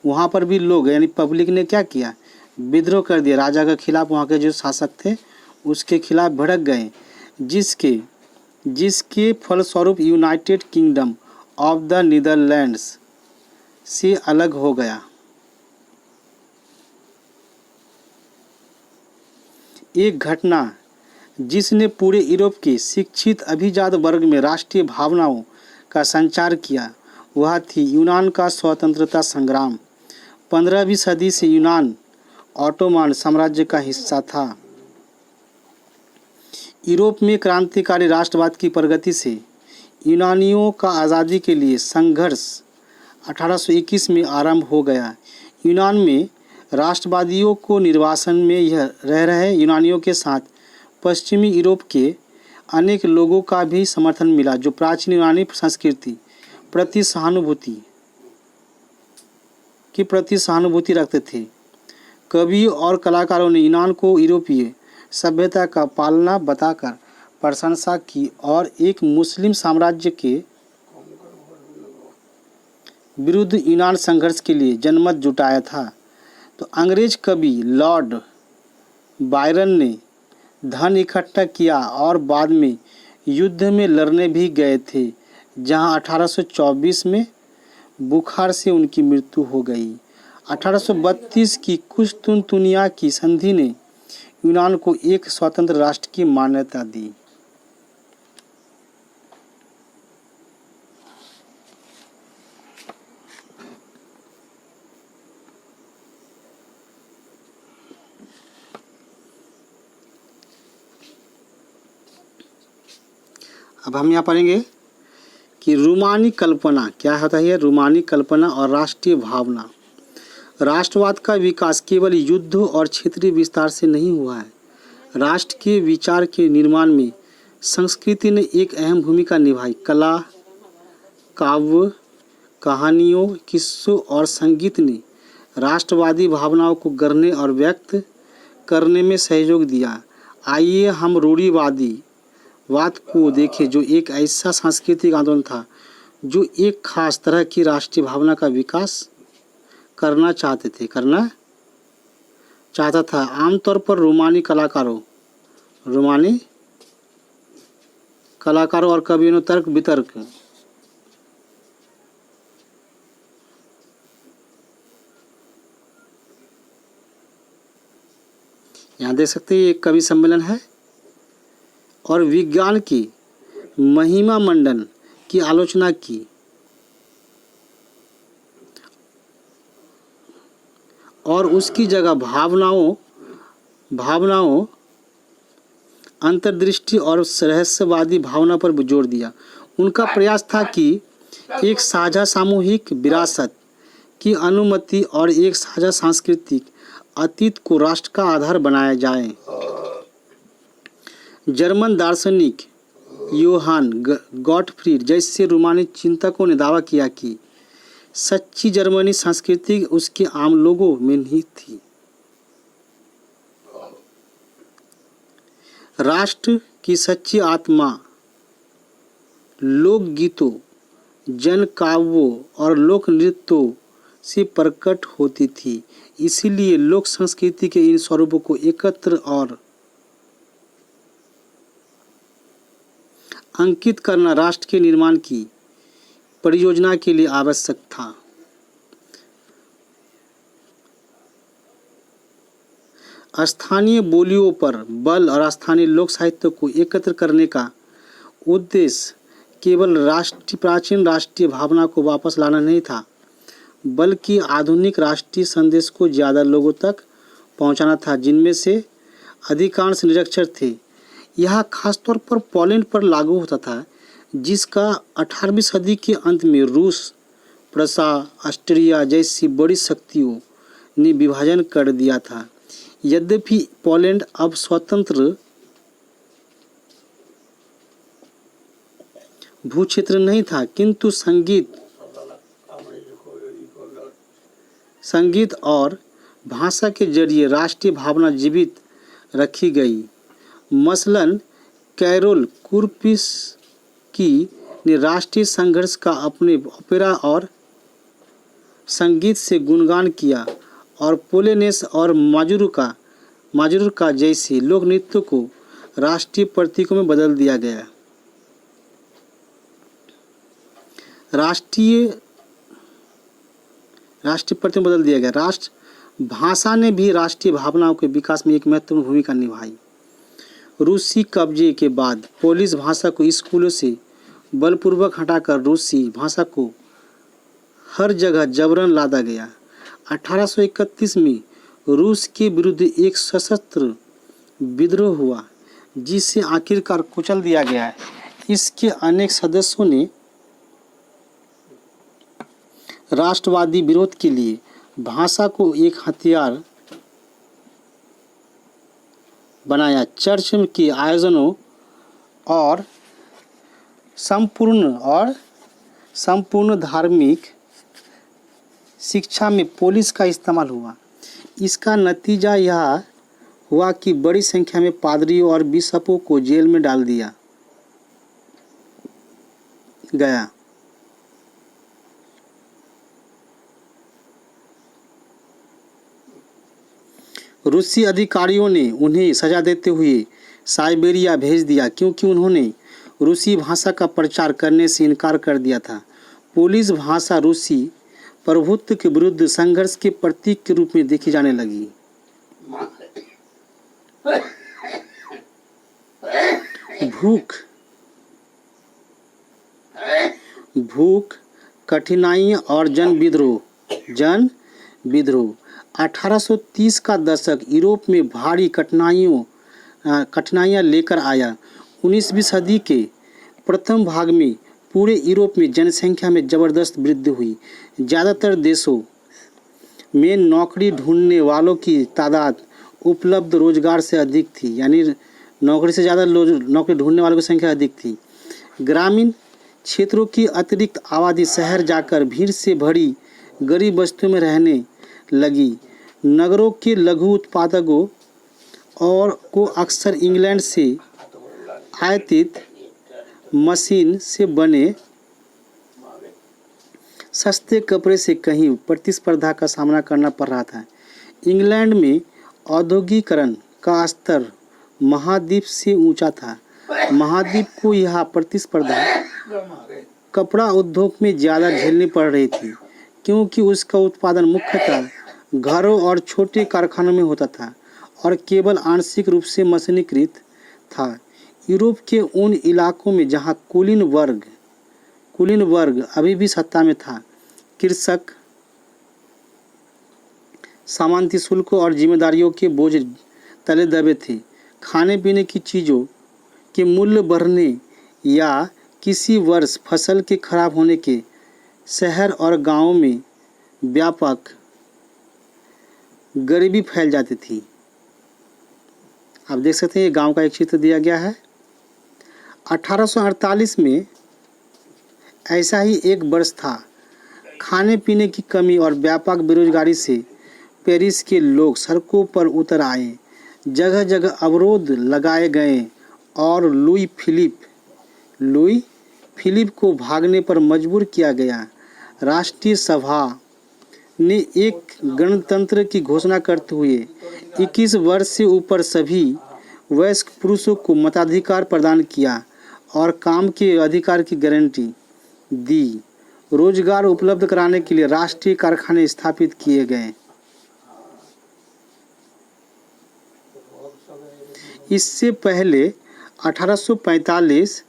वहाँ पर भी लोग यानी पब्लिक ने क्या किया, विद्रोह कर दिया राजा के खिलाफ। वहाँ के जो शासक थे उसके खिलाफ भड़क गए, जिसके फलस्वरूप United kingdom of the Netherlands से अलग हो गया। एक घटना जिसने पूरे यूरोप के शिक्षित अभिजात वर्ग में राष्ट्रीय भावनाओं का संचार किया, वह थी यूनान का स्वतंत्रता संग्राम। 15वीं सदी से यूनान ऑटोमन साम्राज्य का हिस्सा था। यूरोप में क्रांतिकारी राष्ट्रवाद की प्रगति से यूनानियों का आज़ादी के लिए संघर्ष 1821 में आरंभ हो गया। यूनान में राष्ट्रवादियों को निर्वासन में यह रह रहे यूनानियों के साथ पश्चिमी यूरोप के अनेक लोगों का भी समर्थन मिला, जो प्राचीन यूनानी संस्कृति प्रति सहानुभूति रखते थे। कवियों और कलाकारों ने यूनान को यूरोपीय सभ्यता का पालना बताकर प्रशंसा की और एक मुस्लिम साम्राज्य के विरुद्ध यूनान संघर्ष के लिए जनमत जुटाया था। तो अंग्रेज कवि लॉर्ड बायरन ने धन इकट्ठा किया और बाद में युद्ध में लड़ने भी गए थे, जहां 1824 में बुखार से उनकी मृत्यु हो गई। 1832 की कुस्तुनतुनिया की संधि ने यूनान को एक स्वतंत्र राष्ट्र की मान्यता दी। अब हम यहाँ पढ़ेंगे कि रूमानी कल्पना क्या होता है। रूमानी कल्पना और राष्ट्रीय भावना। राष्ट्रवाद का विकास केवल युद्ध और क्षेत्रीय विस्तार से नहीं हुआ है। राष्ट्र के विचार के निर्माण में संस्कृति ने एक अहम भूमिका निभाई। कला, काव्य, कहानियों, किस्सों और संगीत ने राष्ट्रवादी भावनाओं को गढ़ने और व्यक्त करने में सहयोग दिया। आइए हम रूढ़िवादी वाद को देखें, जो एक ऐसा सांस्कृतिक आंदोलन था जो एक खास तरह की राष्ट्रीय भावना का विकास करना चाहता था। आमतौर पर रोमानी कलाकारों और कवियों ने तर्क वितर्क यहाँ देख सकते हैं, एक कवि सम्मेलन है और विज्ञान की महिमा मंडन की आलोचना की और उसकी जगह भावनाओं अंतर्दृष्टि और रहस्यवादी भावना पर जोर दिया। उनका प्रयास था कि एक साझा सामूहिक विरासत की अनुमति और एक साझा सांस्कृतिक अतीत को राष्ट्र का आधार बनाया जाए। जर्मन दार्शनिक योहान गॉटफ्रीड जैसे रोमानी चिंतकों ने दावा किया कि सच्ची जर्मनी संस्कृति उसके आम लोगों में निहित थी। राष्ट्र की सच्ची आत्मा लोकगीतों, जन काव्यों और लोक नृत्यों से प्रकट होती थी। इसीलिए लोक संस्कृति के इन स्वरूपों को एकत्र और अंकित करना राष्ट्र के निर्माण की परियोजना के लिए आवश्यक था। स्थानीय बोलियों पर बल और स्थानीय लोक साहित्य को एकत्र करने का उद्देश्य केवल प्राचीन राष्ट्रीय भावना को वापस लाना नहीं था, बल्कि आधुनिक राष्ट्रीय संदेश को ज़्यादा लोगों तक पहुंचाना था, जिनमें से अधिकांश निरक्षर थे। यह खासतौर पर पोलैंड पर लागू होता था, जिसका 18वीं सदी के अंत में रूस, प्रशा, ऑस्ट्रिया जैसी बड़ी शक्तियों ने विभाजन कर दिया था। यद्यपि पोलैंड अब स्वतंत्र भूक्षेत्र नहीं था, किंतु संगीत और भाषा के जरिए राष्ट्रीय भावना जीवित रखी गई। मसलन कैरोल कुरपिस्की ने राष्ट्रीय संघर्ष का अपने ओपेरा और संगीत से गुणगान किया और पोलेनेस और माजुरुका जैसे लोक नृत्यों को राष्ट्रीय प्रतीकों में बदल दिया गया। राष्ट्र भाषा ने भी राष्ट्रीय भावनाओं के विकास में एक महत्वपूर्ण भूमिका निभाई। रूसी कब्जे के बाद पोलिश भाषा को स्कूलों से बलपूर्वक हटाकर रूसी भाषा को हर जगह जबरन लादा गया। 1831 में रूस के विरुद्ध एक सशस्त्र विद्रोह हुआ, जिसे आखिरकार कुचल दिया गया। इसके अनेक सदस्यों ने राष्ट्रवादी विरोध के लिए भाषा को एक हथियार बनाया। चर्च के आयोजनों और संपूर्ण धार्मिक शिक्षा में पोलिश का इस्तेमाल हुआ। इसका नतीजा यह हुआ कि बड़ी संख्या में पादरियों और बिशपों को जेल में डाल दिया गया। रूसी अधिकारियों ने उन्हें सजा देते हुए साइबेरिया भेज दिया, क्योंकि उन्होंने रूसी भाषा का प्रचार करने से इनकार कर दिया था। पोलिश भाषा रूसी प्रभुत्व के विरुद्ध संघर्ष के प्रतीक के रूप में देखी जाने लगी। भूख, कठिनाइयाँ और जन विद्रोह। 1830 का दशक यूरोप में भारी कठिनाइयाँ लेकर आया। 19वीं सदी के प्रथम भाग में पूरे यूरोप में जनसंख्या में ज़बरदस्त वृद्धि हुई। ज़्यादातर देशों में नौकरी ढूंढने वालों की तादाद उपलब्ध रोजगार से अधिक थी, यानी नौकरी से ज़्यादा नौकरी ढूंढने वालों की संख्या अधिक थी। ग्रामीण क्षेत्रों की अतिरिक्त आबादी शहर जाकर भीड़ से भरी गरीब बस्तियों में रहने लगी। नगरों के लघु उत्पादकों और को अक्सर इंग्लैंड से आयातित मशीन से बने सस्ते कपड़े से कहीं प्रतिस्पर्धा का सामना करना पड़ रहा था। इंग्लैंड में औद्योगिकरण का स्तर महाद्वीप से ऊंचा था। महाद्वीप को यह प्रतिस्पर्धा कपड़ा उद्योग में ज़्यादा झेलनी पड़ रही थी, क्योंकि उसका उत्पादन मुख्यतः घरों और छोटे कारखानों में होता था और केवल आंशिक रूप से मशीनीकृत था। यूरोप के उन इलाकों में जहां कुलीन वर्ग अभी भी सत्ता में था, कृषक सामंती शुल्कों और जिम्मेदारियों के बोझ तले दबे थे। खाने पीने की चीज़ों के मूल्य बढ़ने या किसी वर्ष फसल के खराब होने के शहर और गांवों में व्यापक गरीबी फैल जाती थी। आप देख सकते हैं ये गांव का एक चित्र दिया गया है। 1848 में ऐसा ही एक वर्ष था। खाने पीने की कमी और व्यापक बेरोजगारी से पेरिस के लोग सड़कों पर उतर आए। जगह जगह अवरोध लगाए गए और लुई फिलिप को भागने पर मजबूर किया गया। राष्ट्रीय सभा ने एक गणतंत्र की घोषणा करते हुए 21 वर्ष से ऊपर सभी वयस्क पुरुषों को मताधिकार प्रदान किया और काम के अधिकार की गारंटी दी। रोजगार उपलब्ध कराने के लिए राष्ट्रीय कारखाने स्थापित किए गए। इससे पहले 1845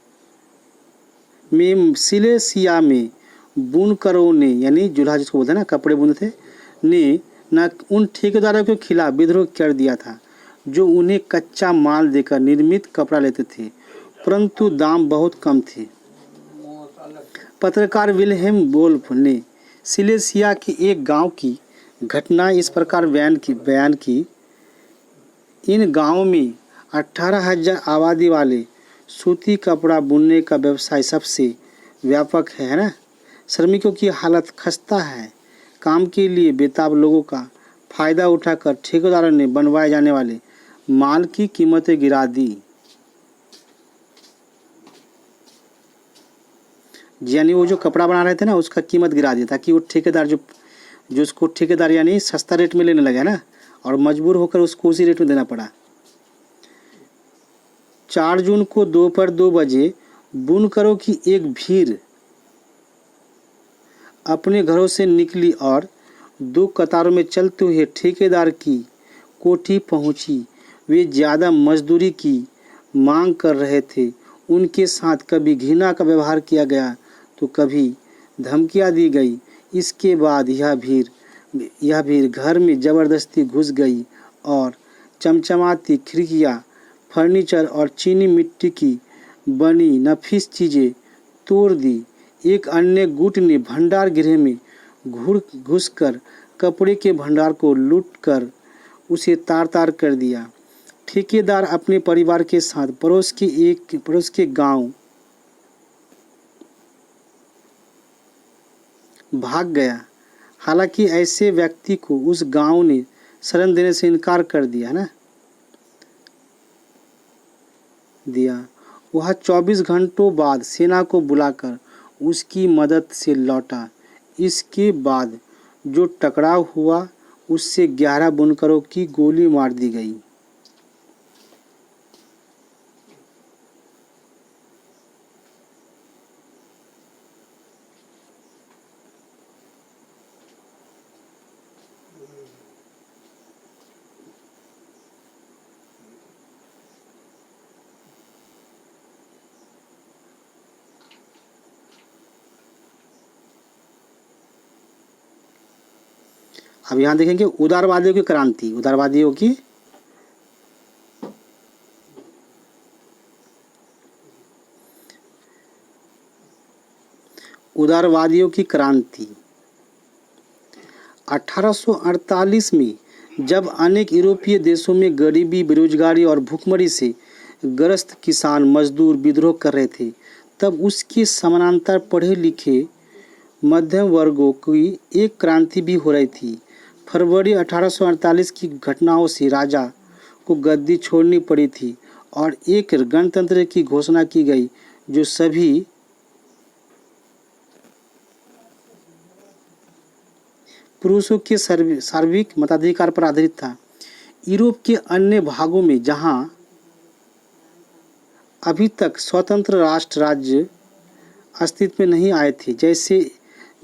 में सिलेसिया में बुनकरों ने, यानी जुल्हा जिसको बोलते हैं ना, कपड़े बुनते थे, ने न उन ठेकेदारों के खिलाफ विद्रोह कर दिया था जो उन्हें कच्चा माल देकर निर्मित कपड़ा लेते थे, परंतु दाम बहुत कम थे। पत्रकार विल्हेम वोल्फ ने सिलेसिया के एक गांव की घटना इस प्रकार बयान की। इन गांवों में 18,000 आबादी वाले सूती कपड़ा बुनने का व्यवसाय सबसे व्यापक है ना। श्रमिकों की हालत खस्ता है। काम के लिए बेताब लोगों का फायदा उठाकर ठेकेदारों ने बनवाए जाने वाले माल की कीमतें गिरा दी। यानी वो जो कपड़ा बना रहे थे ना, उसका कीमत गिरा दिया ताकि वो ठेकेदार जो उसको ठेकेदार यानी सस्ता रेट में लेने लगे ना, और मजबूर होकर उसको उसी रेट में देना पड़ा। 4 जून को दोपहर 2 बजे बुनकरों की एक भीड़ अपने घरों से निकली और 2 कतारों में चलते हुए ठेकेदार की कोठी पहुंची। वे ज़्यादा मजदूरी की मांग कर रहे थे। उनके साथ कभी घृणा का व्यवहार किया गया तो कभी धमकियां दी गई। इसके बाद यह भीड़ घर में ज़बरदस्ती घुस गई और चमचमाती खिड़कियां, फर्नीचर और चीनी मिट्टी की बनी नफीस चीज़ें तोड़ दी। एक अन्य गुट ने भंडार गृह में घुसकर कपड़े के भंडार को लूटकर उसे तार-तार कर दिया। ठेकेदार अपने परिवार के साथ पड़ोस के गांव भाग गया। हालांकि ऐसे व्यक्ति को उस गांव ने शरण देने से इनकार कर दिया। वह 24 घंटों बाद सेना को बुलाकर उसकी मदद से लौटा। इसके बाद जो टकराव हुआ उससे 11 बुनकरों की गोली मार दी गई। अब यहाँ देखेंगे उदारवादियों की क्रांति। उदारवादियों की क्रांति 1848 में जब अनेक यूरोपीय देशों में गरीबी, बेरोजगारी और भूखमरी से ग्रस्त किसान मजदूर विद्रोह कर रहे थे, तब उसके समानांतर पढ़े लिखे मध्यम वर्गों की एक क्रांति भी हो रही थी। फरवरी 1848 की घटनाओं से राजा को गद्दी छोड़नी पड़ी थी और एक गणतंत्र की घोषणा की गई जो सभी पुरुषों के सार्वत्रिक मताधिकार पर आधारित था। यूरोप के अन्य भागों में जहां अभी तक स्वतंत्र राष्ट्र राज्य अस्तित्व में नहीं आए थे, जैसे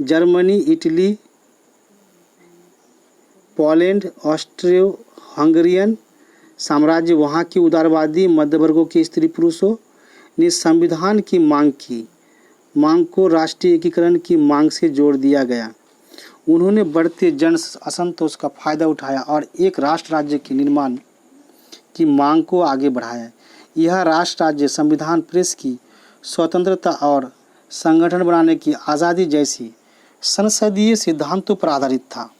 Germany, Italy, Poland, osteo Hungarian साम्राज्य, वहाँ के उदारवादी मध्यवर्गों के स्त्री पुरुषों ने संविधान की मांग को राष्ट्रीय एकीकरण की मांग से जोड़ दिया गया। उन्होंने बढ़ते जन असंतोष का फायदा उठाया और एक राष्ट्र राज्य के निर्माण की मांग को आगे बढ़ाया। यह राष्ट्र राज्य संविधान, प्रेस की स्वतंत्रता और संगठन बनाने की आज़ादी जैसी संसदीय सिद्धांतों पर आधारित था।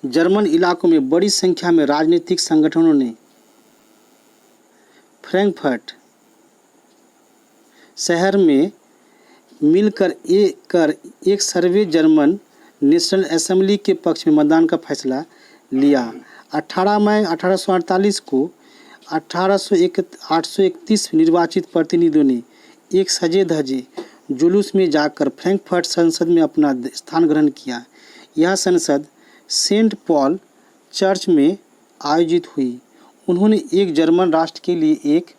जर्मन इलाकों में बड़ी संख्या में राजनीतिक संगठनों ने फ्रैंकफर्ट शहर में मिलकर एक सर्वे जर्मन नेशनल असेंबली के पक्ष में मतदान का फैसला लिया। 18 मई 1848 को 831 निर्वाचित प्रतिनिधियों ने एक सजे धजे जुलूस में जाकर फ्रैंकफर्ट संसद में अपना स्थान ग्रहण किया। यह संसद सेंट पॉल चर्च में आयोजित हुई। उन्होंने एक जर्मन राष्ट्र के लिए एक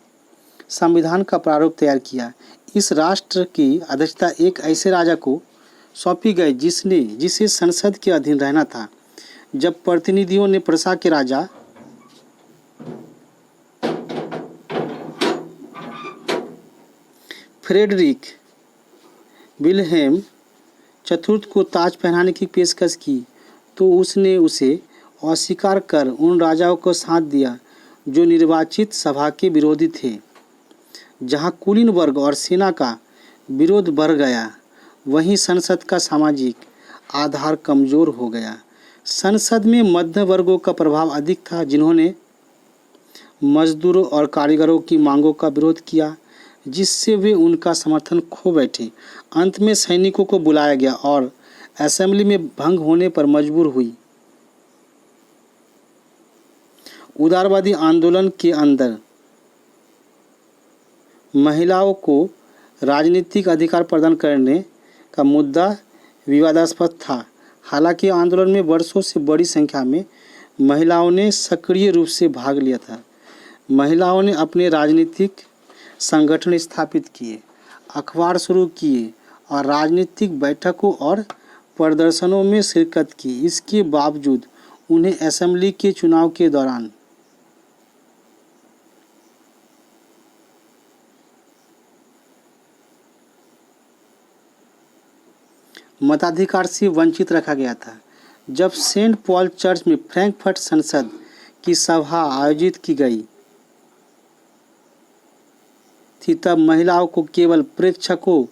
संविधान का प्रारूप तैयार किया। इस राष्ट्र की अध्यक्षता एक ऐसे राजा को सौंपी गई जिसे संसद के अधीन रहना था। जब प्रतिनिधियों ने प्रशा के राजा फ्रेडरिक विल्हेम चतुर्थ को ताज पहनाने की पेशकश की तो उसने उसे अस्वीकार कर उन राजाओं को साथ दिया जो निर्वाचित सभा के विरोधी थे। जहां कुलीन वर्ग और सेना का विरोध बढ़ गया, वहीं संसद का सामाजिक आधार कमजोर हो गया। संसद में मध्य वर्गों का प्रभाव अधिक था, जिन्होंने मजदूरों और कारीगरों की मांगों का विरोध किया, जिससे वे उनका समर्थन खो बैठे। अंत में सैनिकों को बुलाया गया और असेंबली में भंग होने पर मजबूर हुई। उदारवादी आंदोलन के अंदर महिलाओं को राजनीतिक अधिकार प्रदान करने का मुद्दा विवादास्पद था। हालांकि आंदोलन में वर्षों से बड़ी संख्या में महिलाओं ने सक्रिय रूप से भाग लिया था। महिलाओं ने अपने राजनीतिक संगठन स्थापित किए, अखबार शुरू किए और राजनीतिक बैठकों और प्रदर्शनों में शिरकत की। इसके बावजूद उन्हें असेंबली के चुनाव के दौरान मताधिकार से वंचित रखा गया था। जब सेंट पॉल चर्च में फ्रैंकफर्ट संसद की सभा आयोजित की गई थी, तब महिलाओं को केवल प्रेक्षकों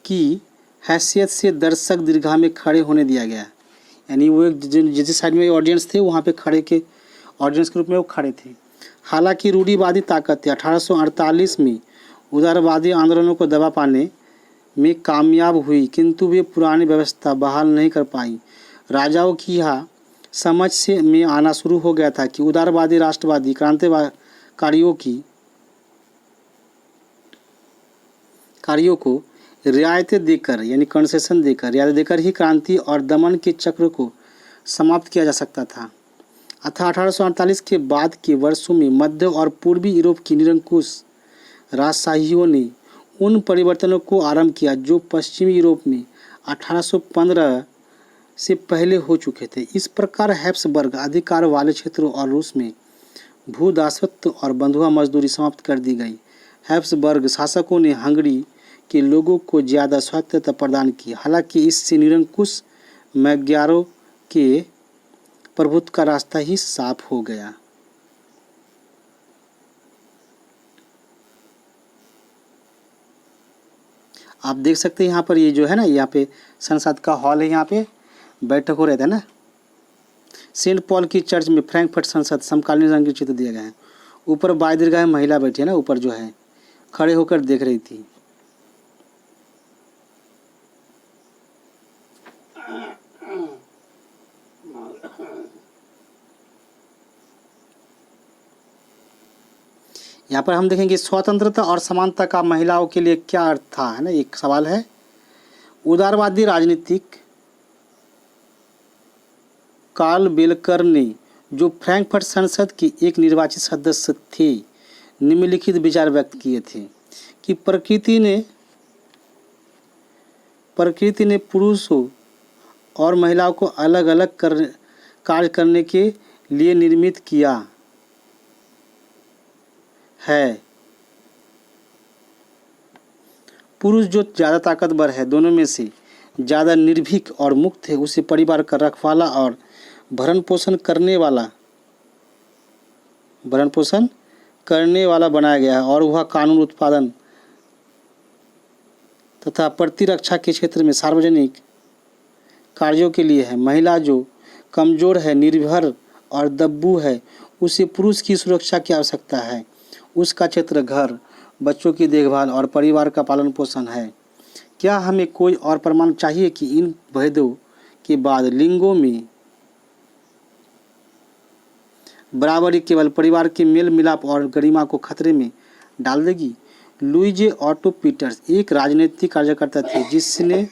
की हैसियत से दर्शक दीर्घा में खड़े होने दिया गया। यानी वो जिस साइड में ऑडियंस थे वहाँ पे खड़े के ऑडियंस के रूप में वो खड़े थे। हालांकि रूढ़िवादी ताकतें 1848 में उदारवादी आंदोलनों को दबा पाने में कामयाब हुई, किंतु वे पुरानी व्यवस्था बहाल नहीं कर पाई। राजाओं की यह समझ से में आना शुरू हो गया था कि उदारवादी राष्ट्रवादी कारियों को रियायतें देकर यानी कंसेशन देकर ही क्रांति और दमन के चक्र को समाप्त किया जा सकता था। अतः 1848 के बाद के वर्षों में मध्य और पूर्वी यूरोप की निरंकुश राजशाहियों ने उन परिवर्तनों को आरंभ किया जो पश्चिमी यूरोप में 1815 से पहले हो चुके थे। इस प्रकार हैब्सबर्ग अधिकार वाले क्षेत्रों और रूस में भूदासत्व और बंधुआ मजदूरी समाप्त कर दी गई। हैब्सबर्ग शासकों ने हंगरी के लोगों को ज़्यादा स्वायत्तता प्रदान की। हालांकि इससे निरंकुश मैग्यारों के प्रभुत्व का रास्ता ही साफ हो गया। आप देख सकते हैं यहाँ पर ये जो है ना, यहाँ पे संसद का हॉल है, यहाँ पे बैठक हो रहे थे ना। सेंट पॉल की चर्च में फ्रैंकफर्ट संसद समकालीन रंग के चित्र दिए गए हैं। ऊपर बाएं दीर्घा महिला बैठी है ना, ऊपर जो है खड़े होकर देख रही थी। यहाँ पर हम देखेंगे स्वतंत्रता और समानता का महिलाओं के लिए क्या अर्थ था, है ना, एक सवाल है। उदारवादी राजनीतिक कार्ल बेलकर ने, जो फ्रैंकफर्ट संसद के एक निर्वाचित सदस्य थे, निम्नलिखित विचार व्यक्त किए थे कि प्रकृति ने पुरुषों और महिलाओं को अलग अलग कार्य करने के लिए निर्मित किया है। पुरुष जो ज़्यादा ताकतवर है, दोनों में से ज़्यादा निर्भीक और मुक्त है, उसे परिवार का रखवाला और भरण पोषण करने वाला बनाया गया है और वह कानून उत्पादन तथा प्रतिरक्षा के क्षेत्र में सार्वजनिक कार्यों के लिए है। महिला जो कमज़ोर है, निर्भर और दब्बू है, उसे पुरुष की सुरक्षा की आवश्यकता है। उसका क्षेत्र घर, बच्चों की देखभाल और परिवार का पालन पोषण है। क्या हमें कोई और प्रमाण चाहिए कि इन भेदों के बाद लिंगों में बराबरी केवल परिवार के मेल मिलाप और गरिमा को खतरे में डाल देगी? लुइजे ऑटो पीटर्स एक राजनीतिक कार्यकर्ता थे जिसने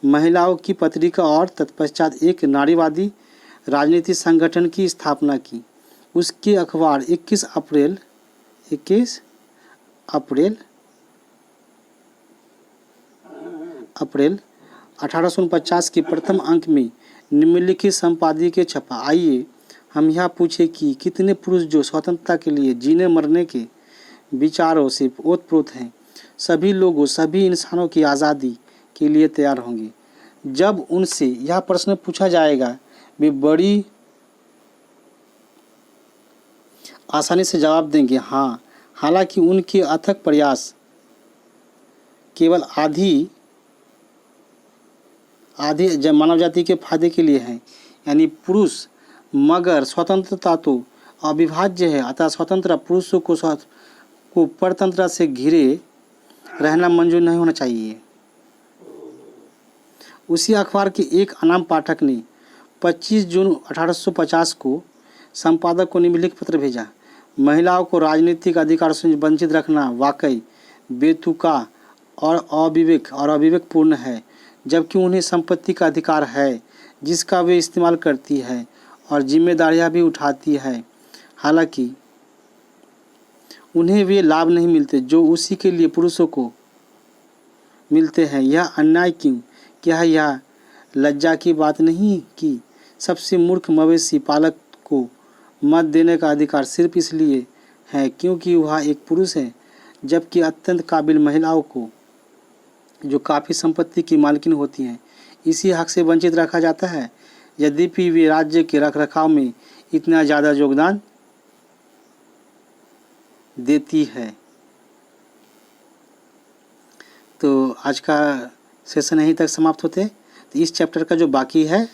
महिलाओं की पत्रिका और तत्पश्चात एक नारीवादी राजनीतिक संगठन की स्थापना की। उसके अखबार 21 अप्रैल 1849 के प्रथम अंक में निम्नलिखित संपादकीय छपा। आइए हम यह पूछें कि कितने पुरुष जो स्वतंत्रता के लिए जीने मरने के विचारों से ओतप्रोत हैं, सभी लोगों, सभी इंसानों की आज़ादी के लिए तैयार होंगे। जब उनसे यह प्रश्न पूछा जाएगा, वे बड़ी आसानी से जवाब देंगे हाँ, हालांकि उनके अथक प्रयास केवल आधी मानव जाति के फायदे के लिए हैं, यानी पुरुष। मगर स्वतंत्रता तो अविभाज्य है, अतः स्वतंत्र पुरुषों को परतंत्रता से घिरे रहना मंजूर नहीं होना चाहिए। उसी अखबार के एक अनाम पाठक ने 25 जून 1850 को संपादक को निम्नलिखित पत्र भेजा। महिलाओं को राजनीतिक अधिकार से वंचित रखना वाकई बेतुका और अविवेकपूर्ण है, जबकि उन्हें संपत्ति का अधिकार है जिसका वे इस्तेमाल करती है और जिम्मेदारियां भी उठाती है। हालांकि उन्हें वे लाभ नहीं मिलते जो उसी के लिए पुरुषों को मिलते हैं। यह अन्याय क्यों? क्या यह लज्जा की बात नहीं कि सबसे मूर्ख मवेशी पालक को मत देने का अधिकार सिर्फ इसलिए है क्योंकि वह एक पुरुष है, जबकि अत्यंत काबिल महिलाओं को जो काफ़ी संपत्ति की मालकिन होती हैं इसी हक से वंचित रखा जाता है, यद्यपि वे राज्य के रखरखाव में इतना ज़्यादा योगदान देती है। तो आज का सेशन यहीं तक समाप्त होते हैं। तो इस चैप्टर का जो बाकी है